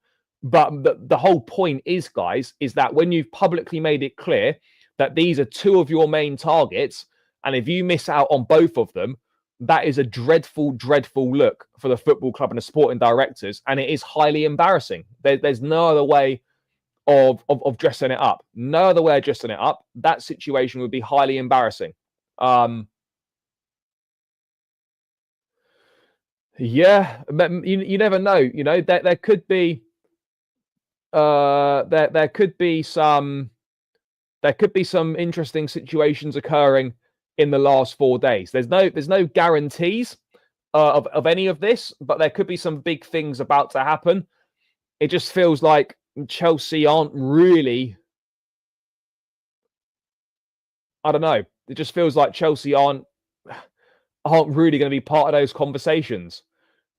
[SPEAKER 2] But the whole point is, guys, is that when you've publicly made it clear that these are two of your main targets, and if you miss out on both of them, that is a dreadful, dreadful look for the football club and the sporting directors, and it is highly embarrassing. There's no other way of dressing it up. No other way of dressing it up. That situation would be highly embarrassing. Yeah, you never know. You know, there could be there could be some interesting situations occurring in the last 4 days. There's no guarantees of any of this, but there could be some big things about to happen. It just feels like Chelsea aren't really, I don't know. It just feels like Chelsea aren't really going to be part of those conversations.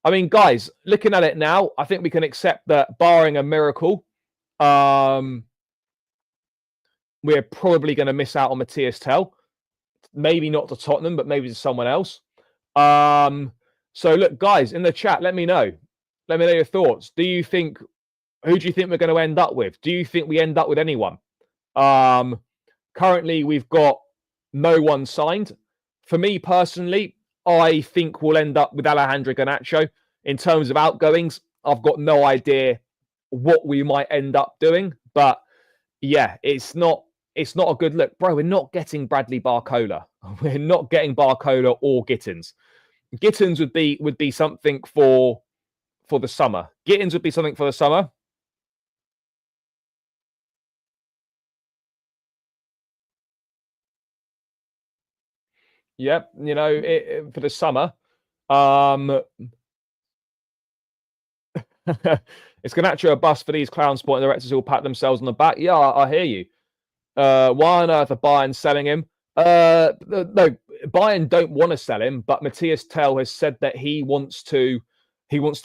[SPEAKER 2] I mean, guys, looking at it now, I think we can accept that, barring a miracle, we're probably going to miss out on Matias Tel. Maybe not to Tottenham, but maybe to someone else. So look, guys, in the chat, let me know. Let me know your thoughts. Who do you think we're going to end up with? Do you think we end up with anyone? Currently, we've got no one signed. For me personally, I think we'll end up with Alejandro Garnacho. In terms of outgoings, I've got no idea what we might end up doing. But yeah, it's not a good look, bro. We're not getting Bradley Barcola. We're not getting Barcola or Gittins. Gittins would be something for the summer. Gittins would be something for the summer. Yep, you know, for the summer. It's Garnacho a bust for these clown sporting directors who'll pat themselves on the back. Yeah, I hear you. Why on earth are Bayern selling him? No, Bayern don't want to sell him, but Matias Tel has said that he wants to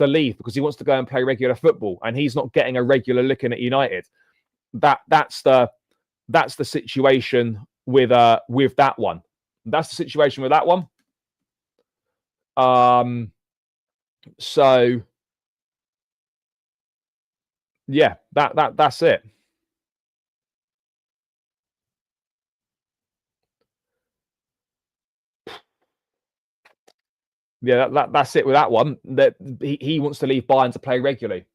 [SPEAKER 2] leave because he wants to go and play regular football, and he's not getting a regular look in at United. That's the situation with that one. That's the situation with that one. So yeah, that's it. Yeah, that's it with that one. That he wants to leave Bayern to play regularly.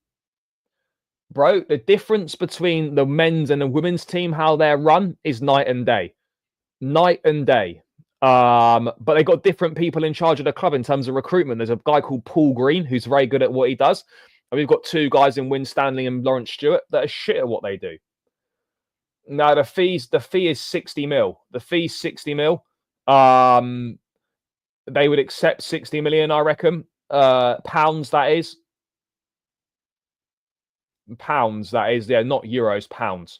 [SPEAKER 2] Bro, the difference between the men's and the women's team, how they're run, is night and day. Night and day. But they got different people in charge of the club in terms of recruitment. There's a guy called Paul Green who's very good at what he does. And we've got two guys in Wyn Stanley and Lawrence Stewart that are shit at what they do. Now the fee is 60 mil. The fee's 60 mil. They would accept 60 million, I reckon. Pounds, that is. Pounds, that is. Yeah, not euros, pounds.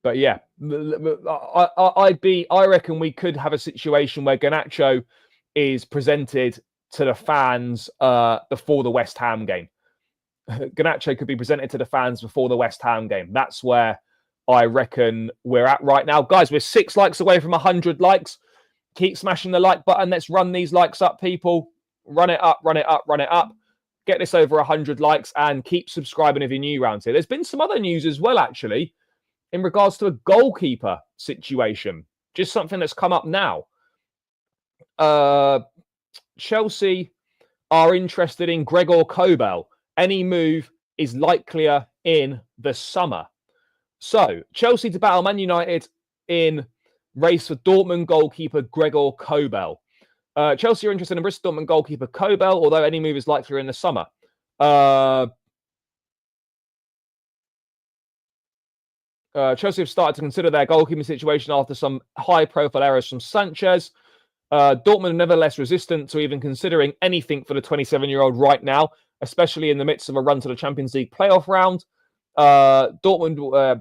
[SPEAKER 2] But yeah, I reckon we could have a situation where Garnacho is presented to the fans before the West Ham game. Garnacho could be presented to the fans before the West Ham game. That's where I reckon we're at right now. Guys, we're 6 likes away from 100 likes. Keep smashing the like button. Let's run these likes up, people. Run it up, run it up, run it up. Get this over 100 likes and keep subscribing if you're new around here. There's been some other news as well, actually, in regards to a goalkeeper situation. Just something that's come up now. Chelsea are interested in Gregor Kobel. Any move is likelier in the summer. So, Chelsea to battle Man United in race for Dortmund goalkeeper Gregor Kobel. Chelsea are interested in Bristol Dortmund goalkeeper Kobel, although any move is likelier in the summer. Chelsea have started to consider their goalkeeping situation after some high-profile errors from Sanchez. Dortmund are nevertheless resistant to even considering anything for the 27-year-old right now, especially in the midst of a run to the Champions League playoff round. Dortmund,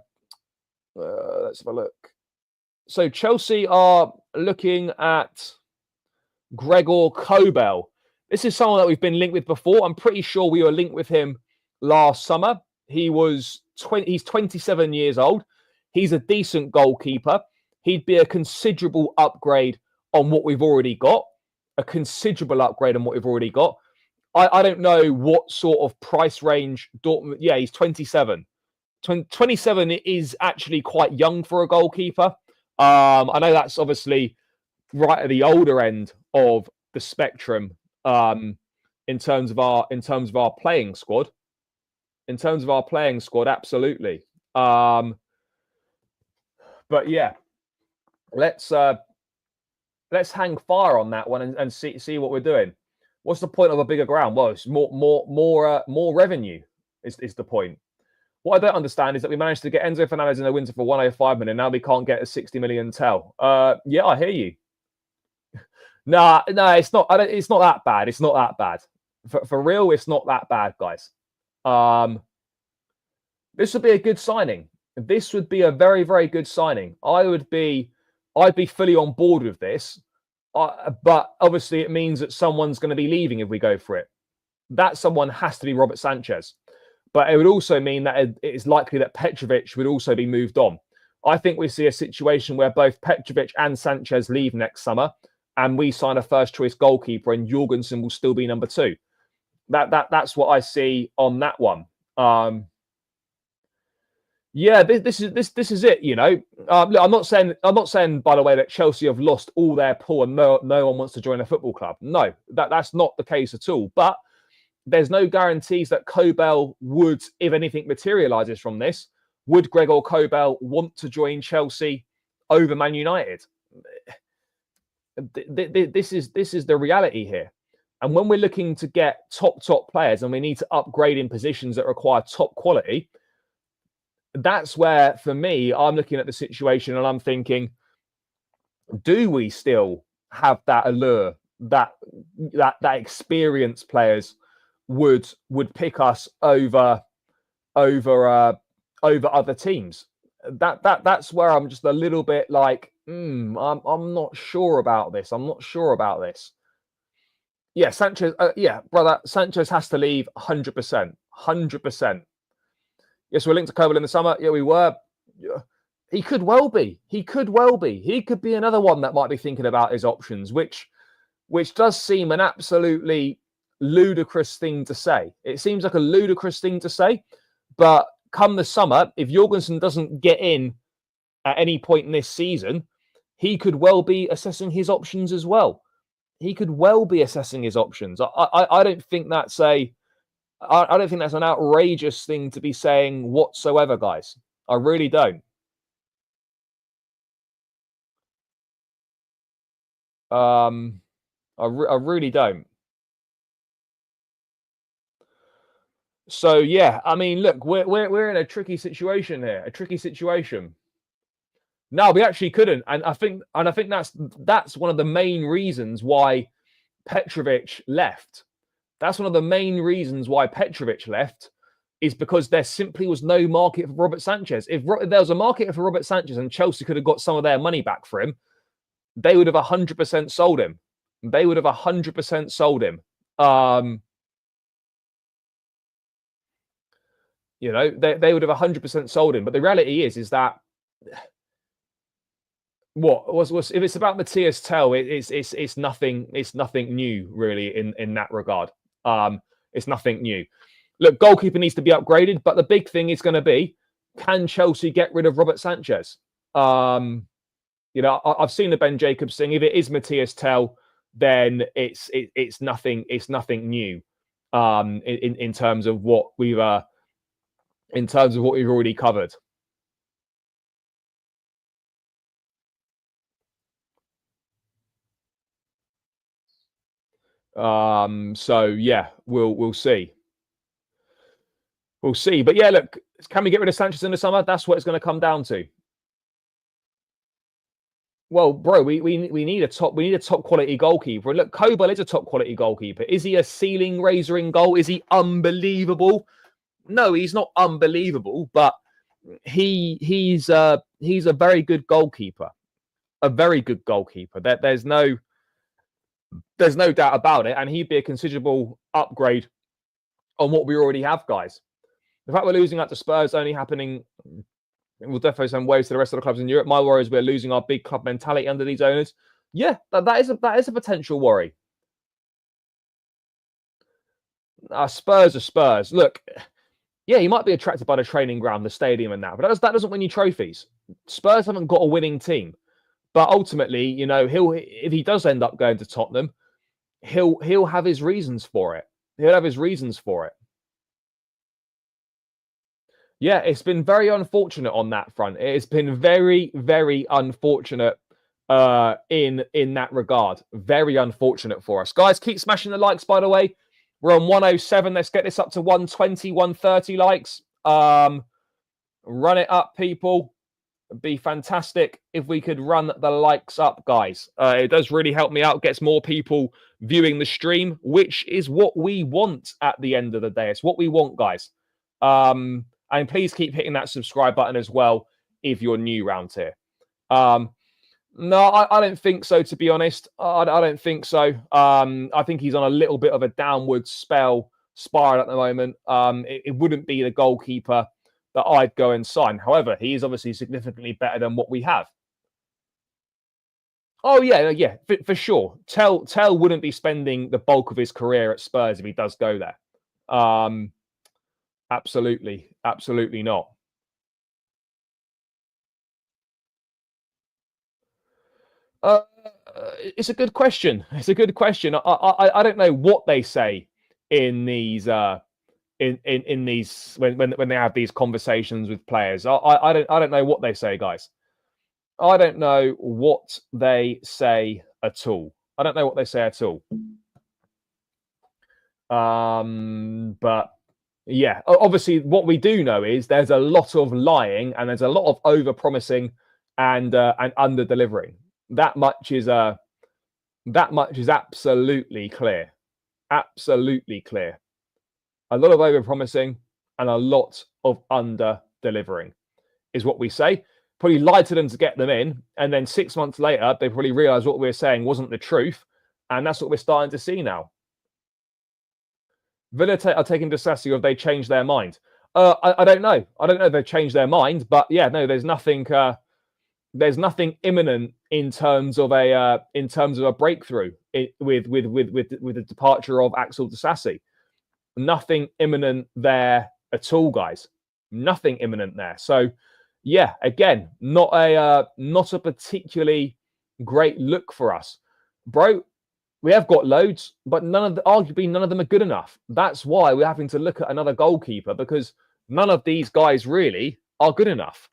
[SPEAKER 2] let's have a look. So Chelsea are looking at Gregor Kobel. This is someone that we've been linked with before. I'm pretty sure we were linked with him last summer. He's 27 years old. He's a decent goalkeeper. He'd be a considerable upgrade on what we've already got. A considerable upgrade on what we've already got. I don't know what sort of price range Dortmund... Yeah, he's 27. 27 is actually quite young for a goalkeeper. I know that's obviously right at the older end of the spectrum in terms of our playing squad. In terms of our playing squad, absolutely. But yeah, let's hang fire on that one and see what we're doing. What's the point of a bigger ground? Well, it's more revenue is the point. What I don't understand is that we managed to get Enzo Fernandez in the winter for 105 million. Now we can't get a 60 million Tel. Yeah, I hear you. No, it's not. It's not that bad. It's not that bad. For real, it's not that bad, guys. This would be a good signing. This would be a very, very good signing. I'd be fully on board with this. But obviously, it means that someone's going to be leaving if we go for it. That someone has to be Robert Sanchez. But it would also mean that it is likely that Petrovic would also be moved on. I think we see a situation where both Petrovic and Sanchez leave next summer, and we sign a first-choice goalkeeper, and Jorgensen will still be number 2. That's what I see on that one. Yeah, this is it. You know, look, I'm not saying by the way that Chelsea have lost all their pull and no one wants to join a football club. No, that's not the case at all. But there's no guarantees that Kobel would, if anything materialises from this, would Gregor Kobel want to join Chelsea over Man United? This is the reality here. And when we're looking to get top players and we need to upgrade in positions that require top quality, that's where, for me, I'm looking at the situation and I'm thinking, do we still have that allure that experienced players would pick us over other teams? That's where I'm just a little bit like, I'm not sure about this. I'm not sure about this. Yeah, Sanchez. Yeah, brother, Sanchez has to leave 100%. 100%. Yes, we're linked to Kobel in the summer. Yeah, we were. He could well be. He could well be. He could be another one that might be thinking about his options, which does seem an absolutely ludicrous thing to say. It seems like a ludicrous thing to say, but come the summer, if Jorgensen doesn't get in at any point in this season, he could well be assessing his options as well. He could well be assessing his options. I don't think that's I don't think that's an outrageous thing to be saying whatsoever, guys. I really don't. I really don't. So yeah, I mean, look, we're in a tricky situation here. A tricky situation. No, we actually couldn't, and I think that's one of the main reasons why Petrovic left. That's one of the main reasons why Petrovic left, is because there simply was no market for Robert Sanchez. If there was a market for Robert Sanchez and Chelsea could have got some of their money back for him, they would have 100% sold him. They would have 100% sold him. You know, they would have 100% sold him. But the reality is that what was if it's about Matias Tel, it's nothing new really in that regard. It's nothing new. Look, goalkeeper needs to be upgraded, but the big thing is going to be, can Chelsea get rid of Robert Sanchez? You know, I've seen the Ben Jacobs thing. If it is Matias Tel, then it's nothing new. In terms of what we've already covered. So yeah, we'll see. We'll see. But yeah, look, can we get rid of Sanchez in the summer? That's what it's going to come down to. Well, bro, we need a top quality goalkeeper. And look, Kobel is a top quality goalkeeper. Is he a ceiling raiser in goal? Is he unbelievable? No, he's not unbelievable, but he's a very good goalkeeper. A very good goalkeeper. There's no doubt about it, and he'd be a considerable upgrade on what we already have, guys. The fact we're losing out to Spurs only happening will definitely send waves to the rest of the clubs in Europe. My worry is we're losing our big club mentality under these owners. Yeah, that is a potential worry. Spurs are Spurs. Look, yeah, he might be attracted by the training ground, the stadium, and that, but that doesn't win you trophies. Spurs haven't got a winning team, but ultimately, you know, if he does end up going to Tottenham, he'll have his reasons for it. He'll have his reasons for it. Yeah, it's been very unfortunate on that front. It's been very, very unfortunate in that regard. Very unfortunate for us. Guys, keep smashing the likes, by the way. We're on 107. Let's get this up to 120, 130 likes. Run it up, people. It'd be fantastic if we could run the likes up, guys. It does really help me out. Gets more people viewing the stream, which is what we want at the end of the day. It's what we want, guys. And please keep hitting that subscribe button as well if you're new around here. No, I don't think so, to be honest. I don't think so. I think he's on a little bit of a downward spiral at the moment. It wouldn't be the goalkeeper that I'd go and sign. However, he is obviously significantly better than what we have. Oh, yeah, for sure. Tel wouldn't be spending the bulk of his career at Spurs if he does go there. Absolutely not. It's a good question. It's a good question. I don't know what they say in these in these when they have these conversations with players. I don't know what they say, guys. I don't know what they say at all. I don't know what they say at all. But yeah, obviously, what we do know is there's a lot of lying and there's a lot of over promising and under delivering. That much is absolutely clear. Absolutely clear. A lot of over promising and a lot of under delivering is what we say. Probably lied to them to get them in, and then 6 months later, they probably realised what we were saying wasn't the truth, and that's what we're starting to see now. Villa are taking Disassi, or have they changed their mind? I don't know. I don't know if they've changed their mind, but yeah, no, there's nothing. There's nothing imminent in terms of a breakthrough with the departure of Axel Disassi. Nothing imminent there at all, guys. Nothing imminent there. So, yeah, again, not a particularly great look for us, bro. We have got loads, but arguably none of them are good enough. That's why we're having to look at another goalkeeper, because none of these guys really are good enough.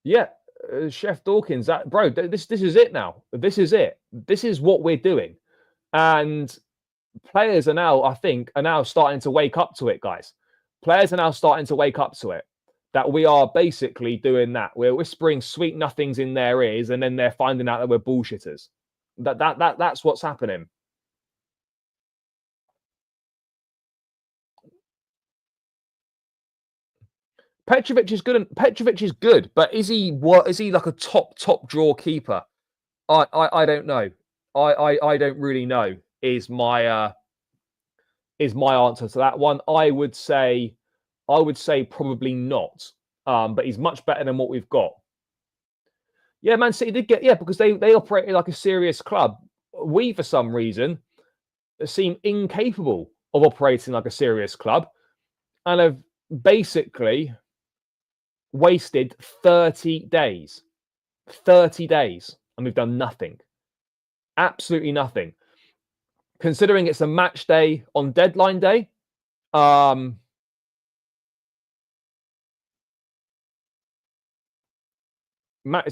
[SPEAKER 2] Yeah, Chef Dawkins, bro, this is it now. This is it. This is what we're doing, and players are now, I think, starting to wake up to it, guys. Players are now starting to wake up to it. That we are basically doing that. We're whispering sweet nothings in their ears, and then they're finding out that we're bullshitters. That's what's happening. Petrovic is good. Petrovic is good, but is he like a top draw keeper? I don't know. I don't really know. Is my answer to that one? I would say probably not. But he's much better than what we've got. Yeah, Man City did get, because they operated like a serious club. We, for some reason, seem incapable of operating like a serious club, and have basically wasted 30 days. 30 days, and we've done nothing. Absolutely nothing. Considering it's a match day on deadline day, it's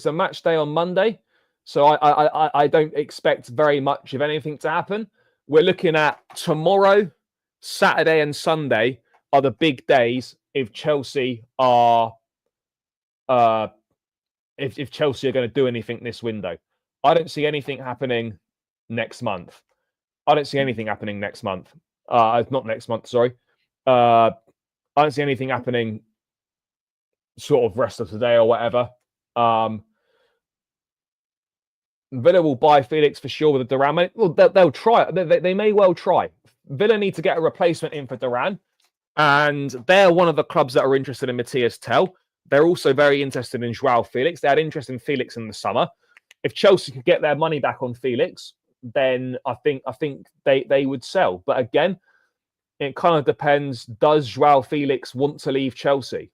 [SPEAKER 2] a match day on Monday, so I don't expect very much of anything to happen. We're looking at tomorrow, Saturday, and Sunday are the big days if Chelsea are if Chelsea are going to do anything this window. I don't see anything happening next month. I don't see anything happening next month. Not next month, sorry. I don't see anything happening sort of rest of today or whatever. Villa will buy Felix for sure with the Duran. Well, they'll try. They may well try. Villa need to get a replacement in for Duran, and they're one of the clubs that are interested in Matias Tel. They're also very interested in Joao Felix. They had interest in Felix in the summer. If Chelsea could get their money back on Felix, then I think they would sell. But again, it kind of depends. Does Joao Felix want to leave Chelsea?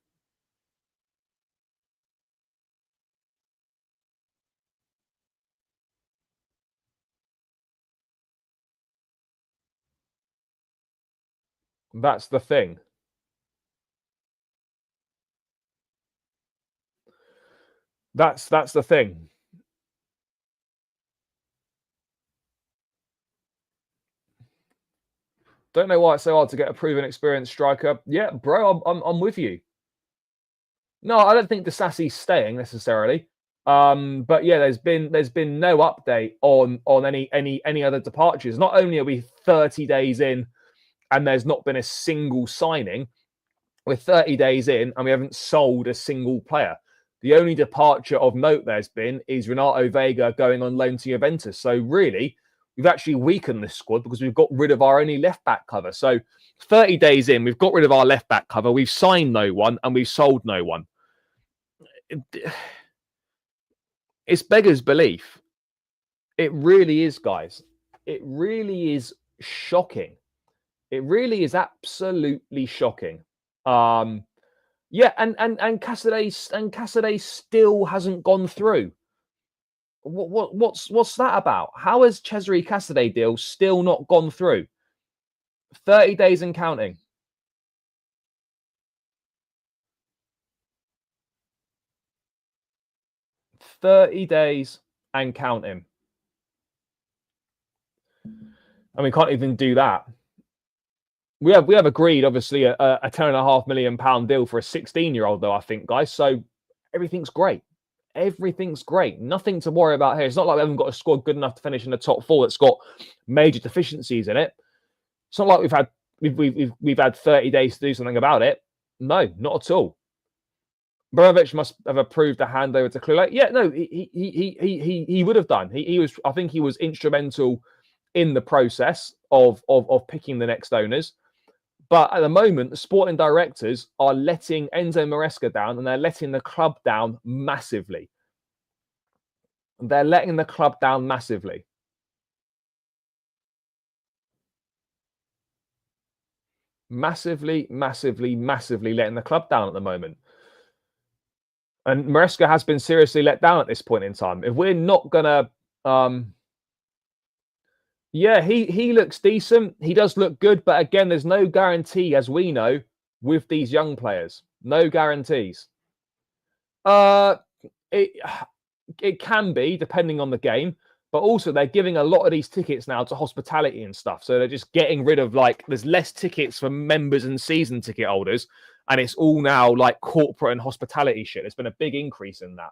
[SPEAKER 2] That's the thing. That's the thing. Don't know why it's so hard to get a proven, experienced striker. Yeah, bro, I'm with you. No, I don't think Disasi's staying necessarily. But yeah, there's been no update on any other departures. Not only are we 30 days in and there's not been a single signing, we're 30 days in and we haven't sold a single player. The only departure of note there's been is Renato Vega going on loan to Juventus. So really, we've actually weakened this squad because we've got rid of our only left back cover. So 30 days in, we've got rid of our left back cover. We've signed no one and we've sold no one. It's beggars belief. It really is, guys. It really is shocking. It really is absolutely shocking. Yeah, and Cassidy still hasn't gone through. What's that about? How has Cesare Cassidy deal still not gone through? 30 days and counting. 30 days and counting. And we can't even do that. We have agreed, obviously, a £10.5 million deal for a 16-year-old, though, I think, guys. So everything's great. Everything's great. Nothing to worry about here. It's not like we haven't got a squad good enough to finish in the top four that's got major deficiencies in it. It's not like we've had 30 days to do something about it. No, not at all. Brozovic must have approved the handover to Klule. Yeah, no, he would have done. He was. I think he was instrumental in the process of picking the next owners. But at the moment, the sporting directors are letting Enzo Maresca down, and they're letting the club down massively. They're letting the club down massively. Massively, massively, massively letting the club down at the moment. And Maresca has been seriously let down at this point in time. If we're not gonna, yeah, he looks decent. He does look good, but again, there's no guarantee, as we know, with these young players. No guarantees. Uh, it it can be depending on the game, but also they're giving a lot of these tickets now to hospitality and stuff. So they're just getting rid of there's less tickets for members and season ticket holders, and it's all now like corporate and hospitality shit. There's been a big increase in that.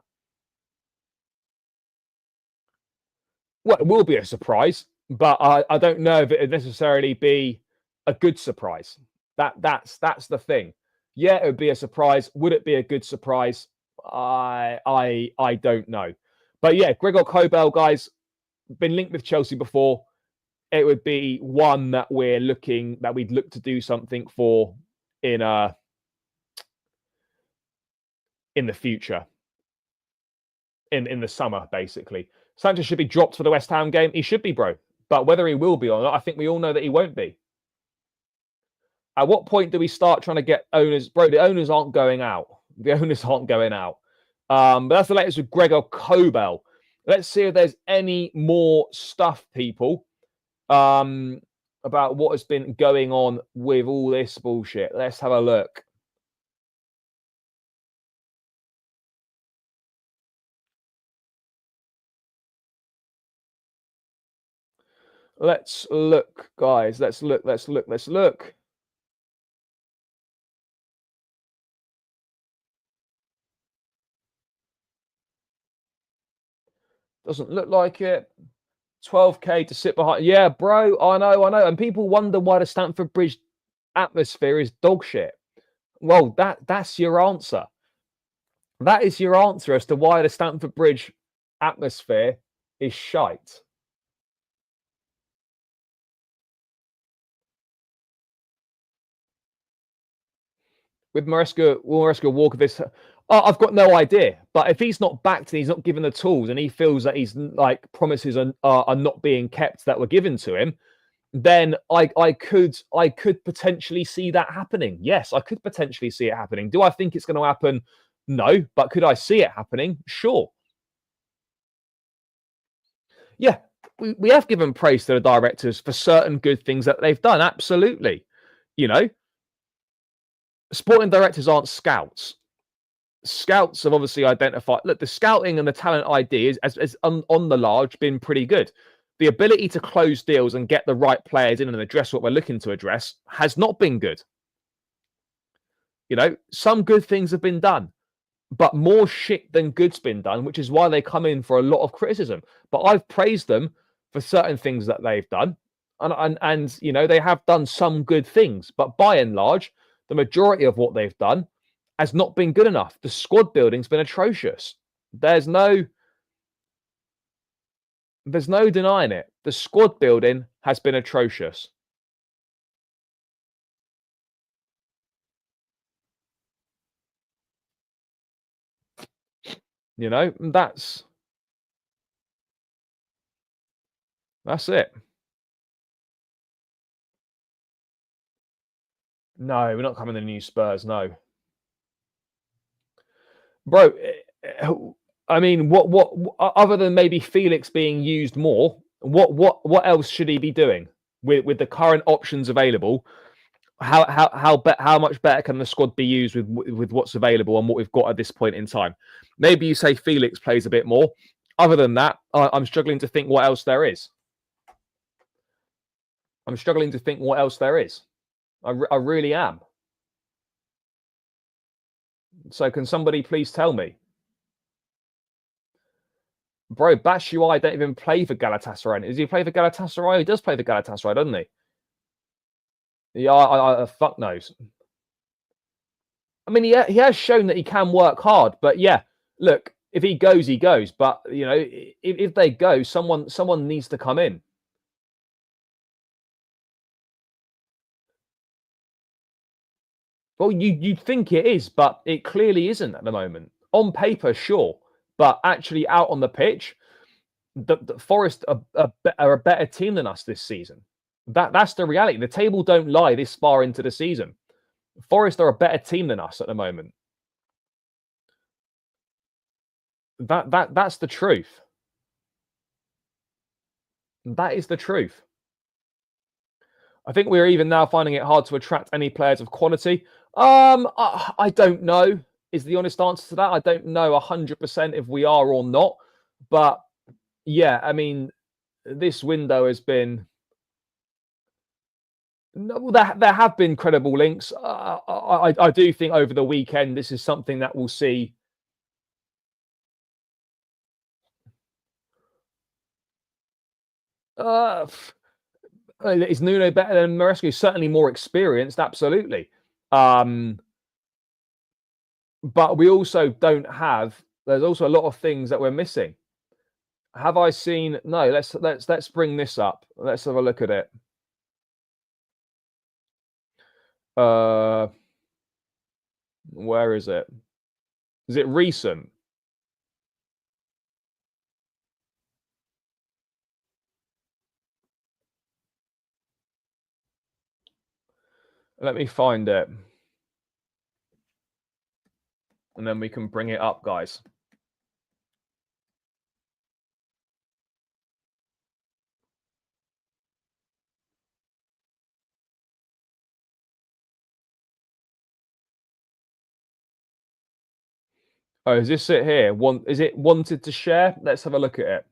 [SPEAKER 2] Well, it will be a surprise, but I don't know if it would necessarily be a good surprise. That's the thing. Yeah, it would be a surprise. Would it be a good surprise? I don't know. But yeah, Gregor Kobel, guys, been linked with Chelsea before. It would be one that we'd look to do something for in in the future, in the summer, basically. Sanchez should be dropped for the West Ham game. He should be, bro. But whether he will be or not, I think we all know that he won't be. At what point do we start trying to get owners? Bro, the owners aren't going out. The owners aren't going out. But that's the latest with Gregor Kobel. Let's see if there's any more stuff, people, about what has been going on with all this bullshit. Let's have a look. Let's look, guys. Let's look. Let's look. Let's look. Doesn't look like it. 12K to sit behind. Yeah, bro. I know. And people wonder why the Stamford Bridge atmosphere is dog shit. Well, that's your answer. That is your answer as to why the Stamford Bridge atmosphere is shite. With Maresca, will Maresca walk this? I've got no idea. But if he's not backed and he's not given the tools, and he feels that he's like promises are not being kept that were given to him, then I could potentially see that happening. Yes, I could potentially see it happening. Do I think it's going to happen? No, but could I see it happening? Sure. Yeah, we have given praise to the directors for certain good things that they've done. Absolutely. You know, sporting directors aren't scouts. Scouts have obviously identified. Look, the scouting and the talent ID is on the large been pretty good. The ability to close deals and get the right players in and address what we're looking to address has not been good. You know, some good things have been done, but more shit than good's been done, which is why they come in for a lot of criticism. But I've praised them for certain things that they've done, and you know they have done some good things, but by and large, the majority of what they've done has not been good enough. The squad building's been atrocious. There's no denying it. The squad building has been atrocious. You know, that's it. No, we're not coming to the new Spurs. No. bro. I mean, what other than maybe Felix being used more, what else should he be doing with the current options available? How much better can the squad be used with what's available and what we've got at this point in time? Maybe you say Felix plays a bit more. Other than that, I'm struggling to think what else there is. I'm struggling to think what else there is. I really am. So can somebody please tell me? Bro, Batshuayi don't even play for Galatasaray. Does he play for Galatasaray? He does play for Galatasaray, doesn't he? Yeah, fuck knows. I mean, he has shown that he can work hard, but yeah, look, if he goes, he goes. But you know, if they go, someone needs to come in. Well, you'd think it is, but it clearly isn't at the moment. On paper, sure, but actually out on the pitch, the Forest are a better team than us this season. That's the reality. The table don't lie this far into the season. Forest are a better team than us at the moment. That's the truth. That is the truth. I think we're even now finding it hard to attract any players of quality. I don't know. Is the honest answer to that? I don't know 100% if we are or not. But yeah, I mean, this window has been. No, there have been credible links. I do think over the weekend this is something that we'll see. Uh, is Nuno better than Maresca? Certainly more experienced, absolutely. But we also don't have. There's also a lot of things that we're missing. Have I seen? No. Let's bring this up. Let's have a look at it. Where is it? Is it recent? Let me find it. And then we can bring it up, guys. Oh, is this it here? Is it wanted to share? Let's have a look at it.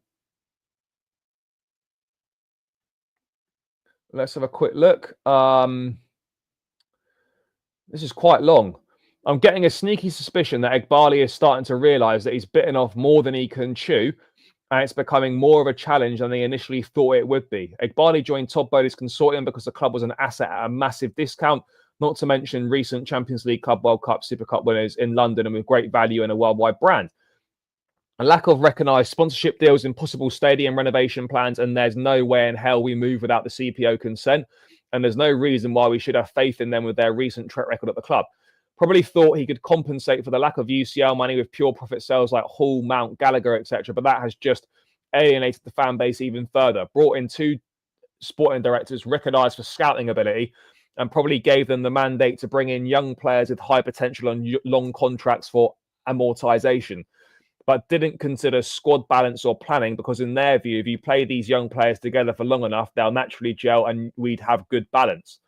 [SPEAKER 2] Let's have a quick look. This is quite long. I'm getting a sneaky suspicion that Egbali is starting to realise that he's bitten off more than he can chew, and it's becoming more of a challenge than they initially thought it would be. Egbali joined Todd Bowley's consortium because the club was an asset at a massive discount, not to mention recent Champions League, Club World Cup, Super Cup winners in London and with great value and a worldwide brand. A lack of recognised sponsorship deals, impossible stadium renovation plans, and there's no way in hell we move without the CPO consent. And there's no reason why we should have faith in them with their recent track record at the club. Probably thought he could compensate for the lack of UCL money with pure profit sales like Hall, Mount, Gallagher, etc. But that has just alienated the fan base even further. Brought in two sporting directors recognised for scouting ability and probably gave them the mandate to bring in young players with high potential and long contracts for amortization, but didn't consider squad balance or planning because in their view, if you play these young players together for long enough, they'll naturally gel and we'd have good balance.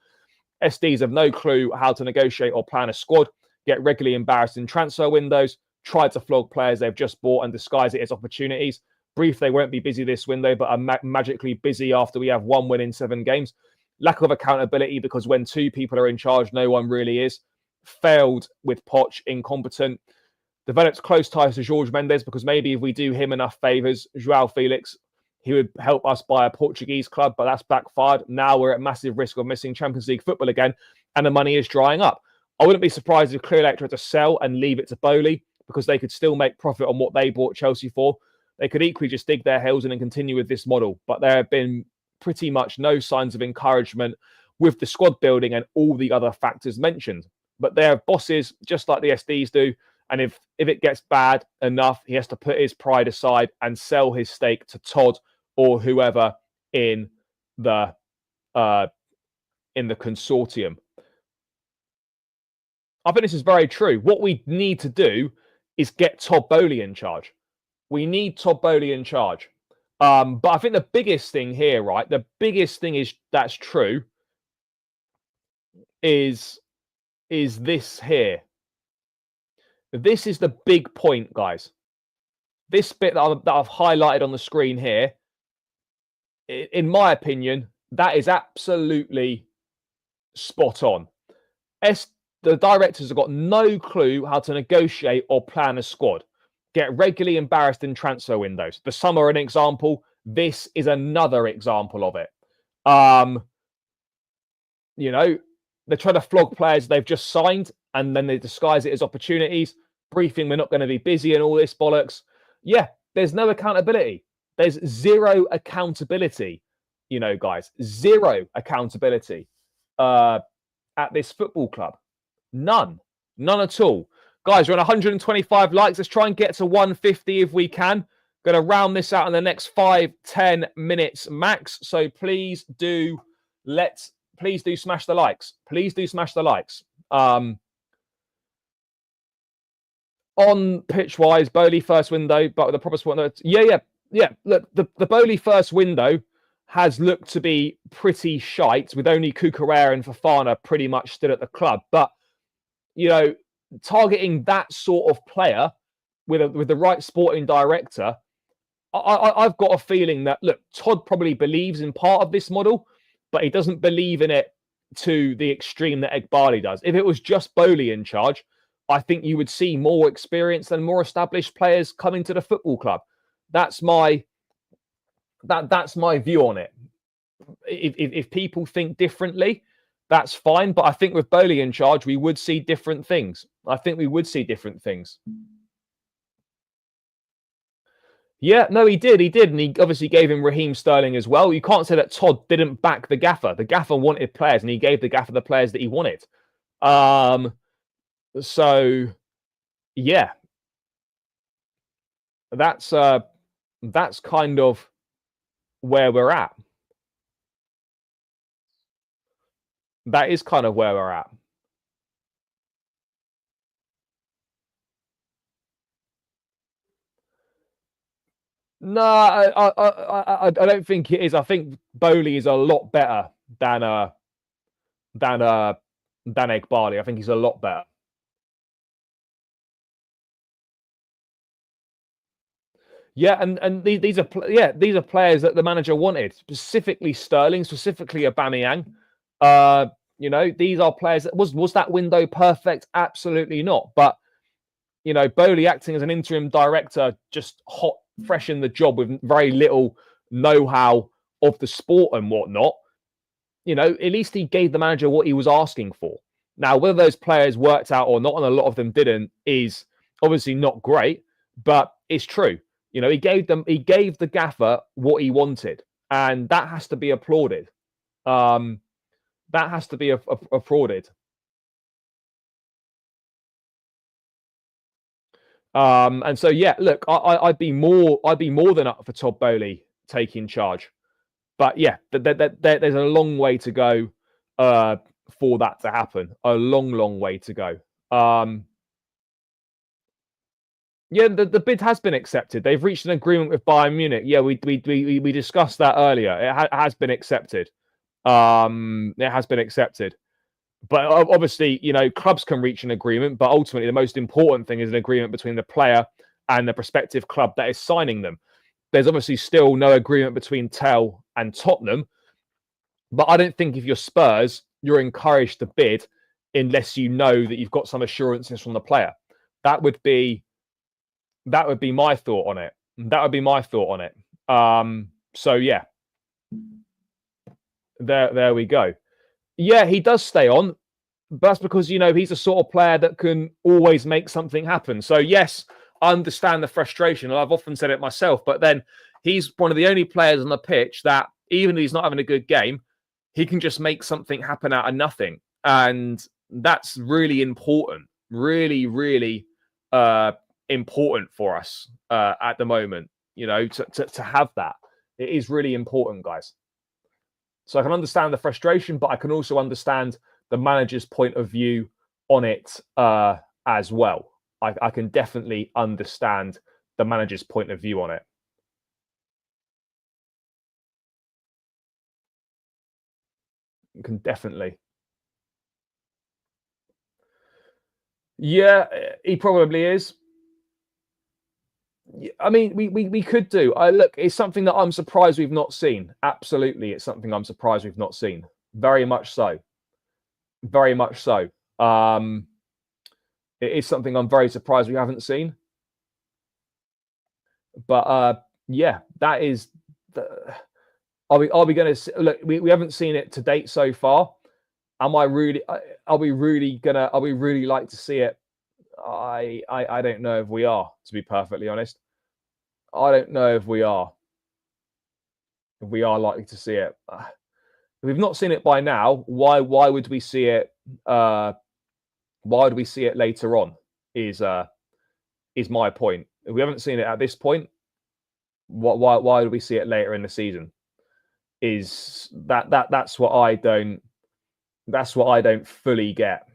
[SPEAKER 2] SDs have no clue how to negotiate or plan a squad, get regularly embarrassed in transfer windows, try to flog players they've just bought and disguise it as opportunities. Brief, they won't be busy this window, but are magically busy after we have one win in 7 games. Lack of accountability because when 2 people are in charge, no one really is. Failed with Poch, incompetent. Developed close ties to Jorge Mendes because maybe if we do him enough favours, João Felix, he would help us buy a Portuguese club, but that's backfired. Now we're at massive risk of missing Champions League football again, and the money is drying up. I wouldn't be surprised if Clear Electorate to sell and leave it to Bowley because they could still make profit on what they bought Chelsea for. They could equally just dig their heels in and continue with this model, but there have been pretty much no signs of encouragement with the squad building and all the other factors mentioned. But they're bosses, just like the SDs do. And if it gets bad enough, he has to put his pride aside and sell his stake to Todd or whoever in the consortium. I think this is very true. What we need to do is get Todd Boehly in charge. We need Todd Boehly in charge. But I think the biggest thing here, right? The biggest thing is that's true is this here. This is the big point, guys. This bit that I've highlighted on the screen here, in my opinion, that is absolutely spot on. The directors have got no clue how to negotiate or plan a squad. Get regularly embarrassed in transfer windows. The summer, an example. This is another example of it. You know, they try to flog players they've just signed, and then they disguise it as opportunities. Briefing, we're not going to be busy, and all this bollocks. Yeah, there's no accountability. There's zero accountability. You know, guys, zero accountability at this football club. None at all. Guys, we're on 125 likes. Let's try and get to 150 if we can. Going to round this out in the next 5-10 minutes max. So please do smash the likes. Please do smash the likes. On pitch wise, Boehly first window, but with a proper spot. Yeah. Look, the Boehly first window has looked to be pretty shite, with only Cucurella and Fofana pretty much still at the club. But you know, targeting that sort of player with the right sporting director, I've got a feeling that, look, Todd probably believes in part of this model, but he doesn't believe in it to the extreme that Eghbali does. If it was just Boehly in charge, I think you would see more experienced and more established players coming to the football club. That's my view on it. If people think differently, that's fine. But I think with Boehly in charge, we would see different things. I think we would see different things. Yeah, no, he did. And he obviously gave him Raheem Sterling as well. You can't say that Todd didn't back the gaffer. The gaffer wanted players, and he gave the gaffer the players that he wanted. So, yeah. That's kind of where we're at. That is kind of where we're at. No, I don't think it is. I think Boehly is a lot better than Eghbali. I think he's a lot better. Yeah, and these are players that the manager wanted, specifically Sterling, specifically Aubameyang. You know, these are players that was that window perfect? Absolutely not. But you know, Boehly acting as an interim director, just hot, fresh in the job with very little know-how of the sport and whatnot. You know, at least he gave the manager what he was asking for. Now, whether those players worked out or not, and a lot of them didn't, is obviously not great, but it's true. You know, he gave the gaffer what he wanted, and that has to be applauded. That has to be applauded. And so, yeah, look, I'd be more than up for Todd Boehly taking charge, but yeah, there's a long way to go for that to happen. A long way to go. Yeah, the bid has been accepted. They've reached an agreement with Bayern Munich. Yeah, we discussed that earlier. It has been accepted. It has been accepted. But obviously, you know, clubs can reach an agreement, but ultimately the most important thing is an agreement between the player and the prospective club that is signing them. There's obviously still no agreement between Tel and Tottenham, but I don't think if you're Spurs, you're encouraged to bid unless you know that you've got some assurances from the player. That would be my thought on it. So yeah, there we go. Yeah, he does stay on, but that's because, you know, he's the sort of player that can always make something happen. So yes, I understand the frustration, and I've often said it myself, but then he's one of the only players on the pitch that, even if he's not having a good game, he can just make something happen out of nothing. And that's really important. Really important for us at the moment, you know, to have that. It is really important, guys. So I can understand the frustration, but I can also understand the manager's point of view on it as well. I can definitely understand the manager's point of view on it. Can definitely. Yeah, he probably is. I mean, we could do. I look, it's something that I'm surprised we've not seen. Absolutely, it's something I'm surprised we've not seen. Very much so. Very much so. It is something I'm very surprised we haven't seen. But yeah, that is. The, are we going to look? We haven't seen it to date so far. Am I really? Are we really gonna? Are we really like to see it? I don't know if we are. To be perfectly honest, I don't know if we are. If we are likely to see it. If we've not seen it by now, why would we see it? Why would we see it later on? Is my point. If we haven't seen it at this point, why do we see it later in the season? Is that's what I don't fully get.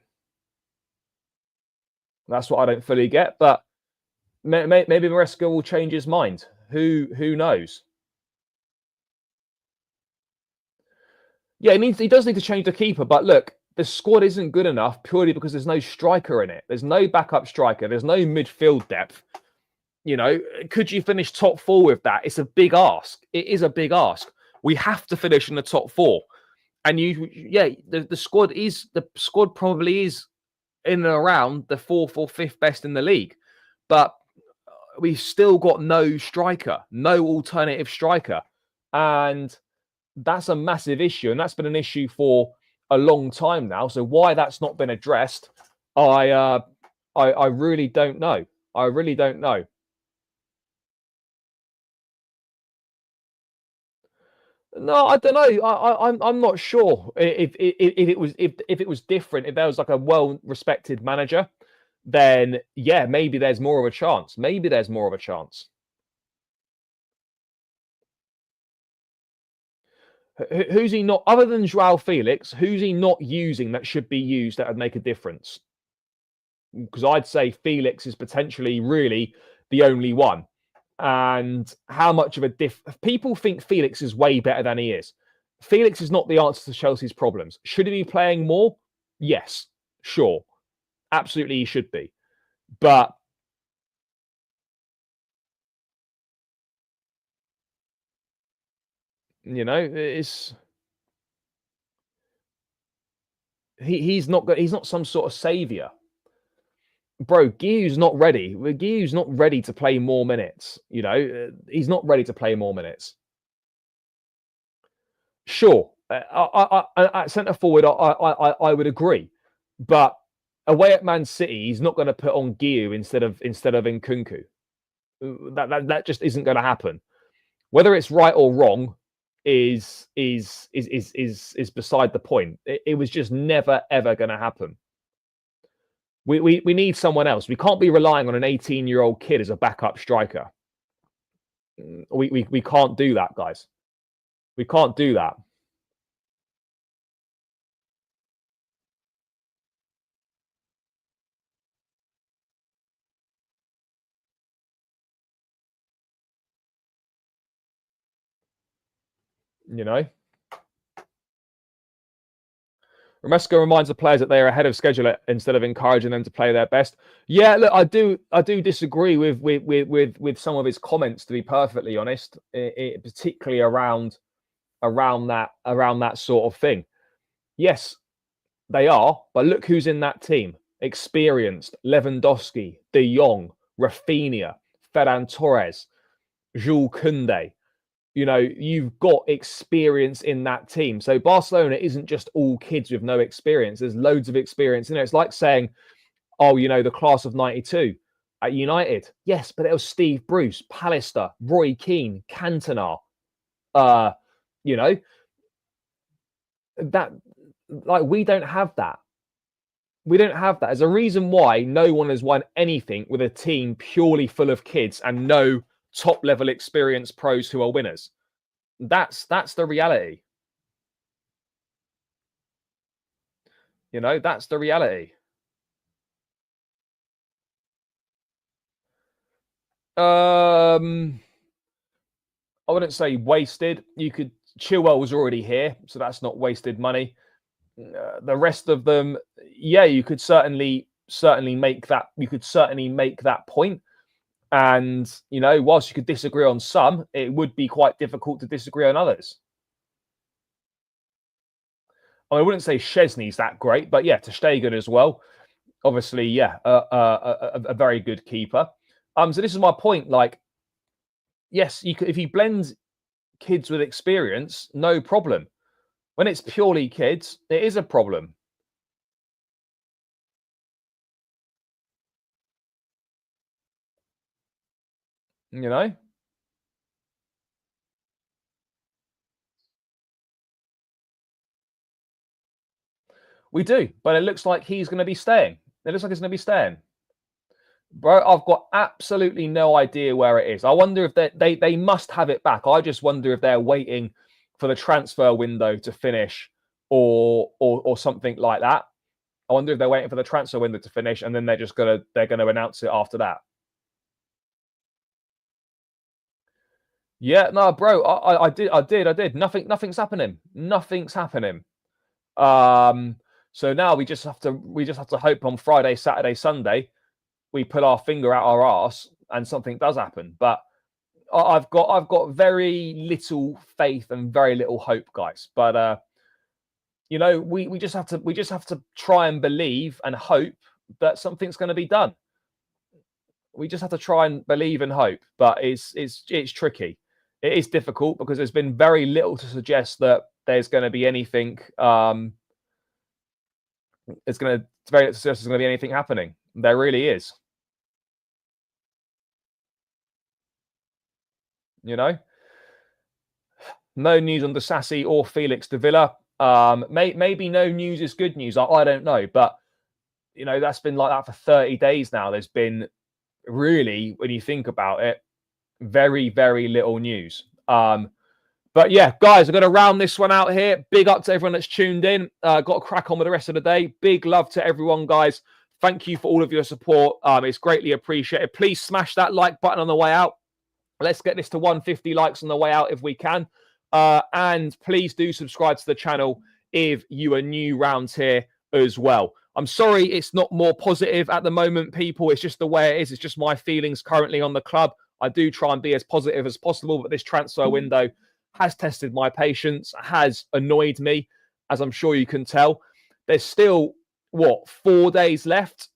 [SPEAKER 2] That's what I don't fully get. But maybe Maresca will change his mind. Who knows? Yeah, it means he does need to change the keeper. But look, the squad isn't good enough purely because there's no striker in it. There's no backup striker. There's no midfield depth. You know, could you finish top four with that? It's a big ask. It is a big ask. We have to finish in the top four. And the squad probably is in and around the fourth or fifth best in the league. But we've still got no striker, no alternative striker. And that's a massive issue. And that's been an issue for a long time now. So why that's not been addressed, I really don't know. I really don't know. No, I don't know. I'm not sure if it was different. If there was like a well-respected manager, then yeah, maybe there's more of a chance. Maybe there's more of a chance. Who's he not, other than Joao Felix, who's he not using that should be used that would make a difference? Because I'd say Felix is potentially really the only one. And how much of a people think Felix is way better than he is. Felix is not the answer to Chelsea's problems. Should he be playing more? Yes, sure. Absolutely, he should be. But you know, it's he's not some sort of savior. Bro, Guiu's not ready. Guiu's not ready to play more minutes. You know, he's not ready to play more minutes. Sure, at centre forward, I would agree, but away at Man City, he's not going to put on Guiu instead of Nkunku. That just isn't going to happen. Whether it's right or wrong is beside the point. It was just never ever going to happen. We need someone else. We can't be relying on an 18-year-old kid as a backup striker. We can't do that, guys. We can't do that. You know. Romesco reminds the players that they are ahead of schedule instead of encouraging them to play their best. Yeah, look, I do disagree with some of his comments. To be perfectly honest, particularly around that sort of thing. Yes, they are, but look who's in that team: experienced Lewandowski, De Jong, Rafinha, Ferran Torres, Jules Koundé. You know, you've got experience in that team. So Barcelona isn't just all kids with no experience. There's loads of experience. You know, it's like saying, oh, you know, the class of 92 at United. Yes, but it was Steve Bruce, Pallister, Roy Keane, Cantona. You know, that like we don't have that. We don't have that. There's a reason why no one has won anything with a team purely full of kids and no top level experienced pros who are winners. That's the reality. You know, that's the reality. I wouldn't say wasted. Chilwell was already here, so that's not wasted money. The rest of them, yeah, you could certainly make that. You could certainly make that point. And whilst you could disagree on some, it would be quite difficult to disagree on others. I wouldn't say Szczesny's that great, but yeah, Ter Stegen as well. Obviously, yeah, a very good keeper. So this is my point. Like, yes, if you blend kids with experience, no problem. When it's purely kids, it is a problem. You know? We do, but it looks like he's going to be staying. It looks like he's going to be staying. Bro, I've got absolutely no idea where it is. I wonder if they must have it back. I just wonder if they're waiting for the transfer window to finish or something like that. I wonder if they're waiting for the transfer window to finish and then they're gonna announce it after that. Yeah, no, bro, I did. Nothing's happening. Nothing's happening. So now we just have to hope on Friday, Saturday, Sunday we put our finger out our arse and something does happen. But I've got very little faith and very little hope, guys. But we just have to try and believe and hope that something's going to be done. We just have to try and believe and hope, but it's tricky. It is difficult because there's been very little to suggest that there's going to be anything. There's going to be anything happening. There really is. No news on Disasi or Felix de Villa. Maybe no news is good news. I don't know, but that's been like that for 30 days now. There's been really, when you think about it, very, very little news. But yeah, guys, I'm going to round this one out here. Big up to everyone that's tuned in. Got to crack on with the rest of the day. Big love to everyone, guys. Thank you for all of your support. It's greatly appreciated. Please smash that like button on the way out. Let's get this to 150 likes on the way out if we can. And please do subscribe to the channel if you are new round here as well. I'm sorry it's not more positive at the moment, people. It's just the way it is. It's just my feelings currently on the club. I do try and be as positive as possible, but this transfer window has tested my patience, has annoyed me, as I'm sure you can tell. There's still, 4 days left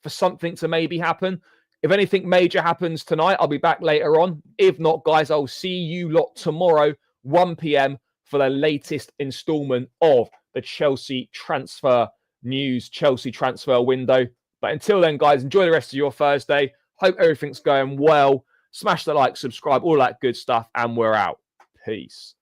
[SPEAKER 2] for something to maybe happen. If anything major happens tonight, I'll be back later on. If not, guys, I'll see you lot tomorrow, 1 p.m, for the latest installment of the Chelsea transfer news, Chelsea transfer window. But until then, guys, enjoy the rest of your Thursday. Hope everything's going well. Smash the like, subscribe, all that good stuff, and we're out. Peace.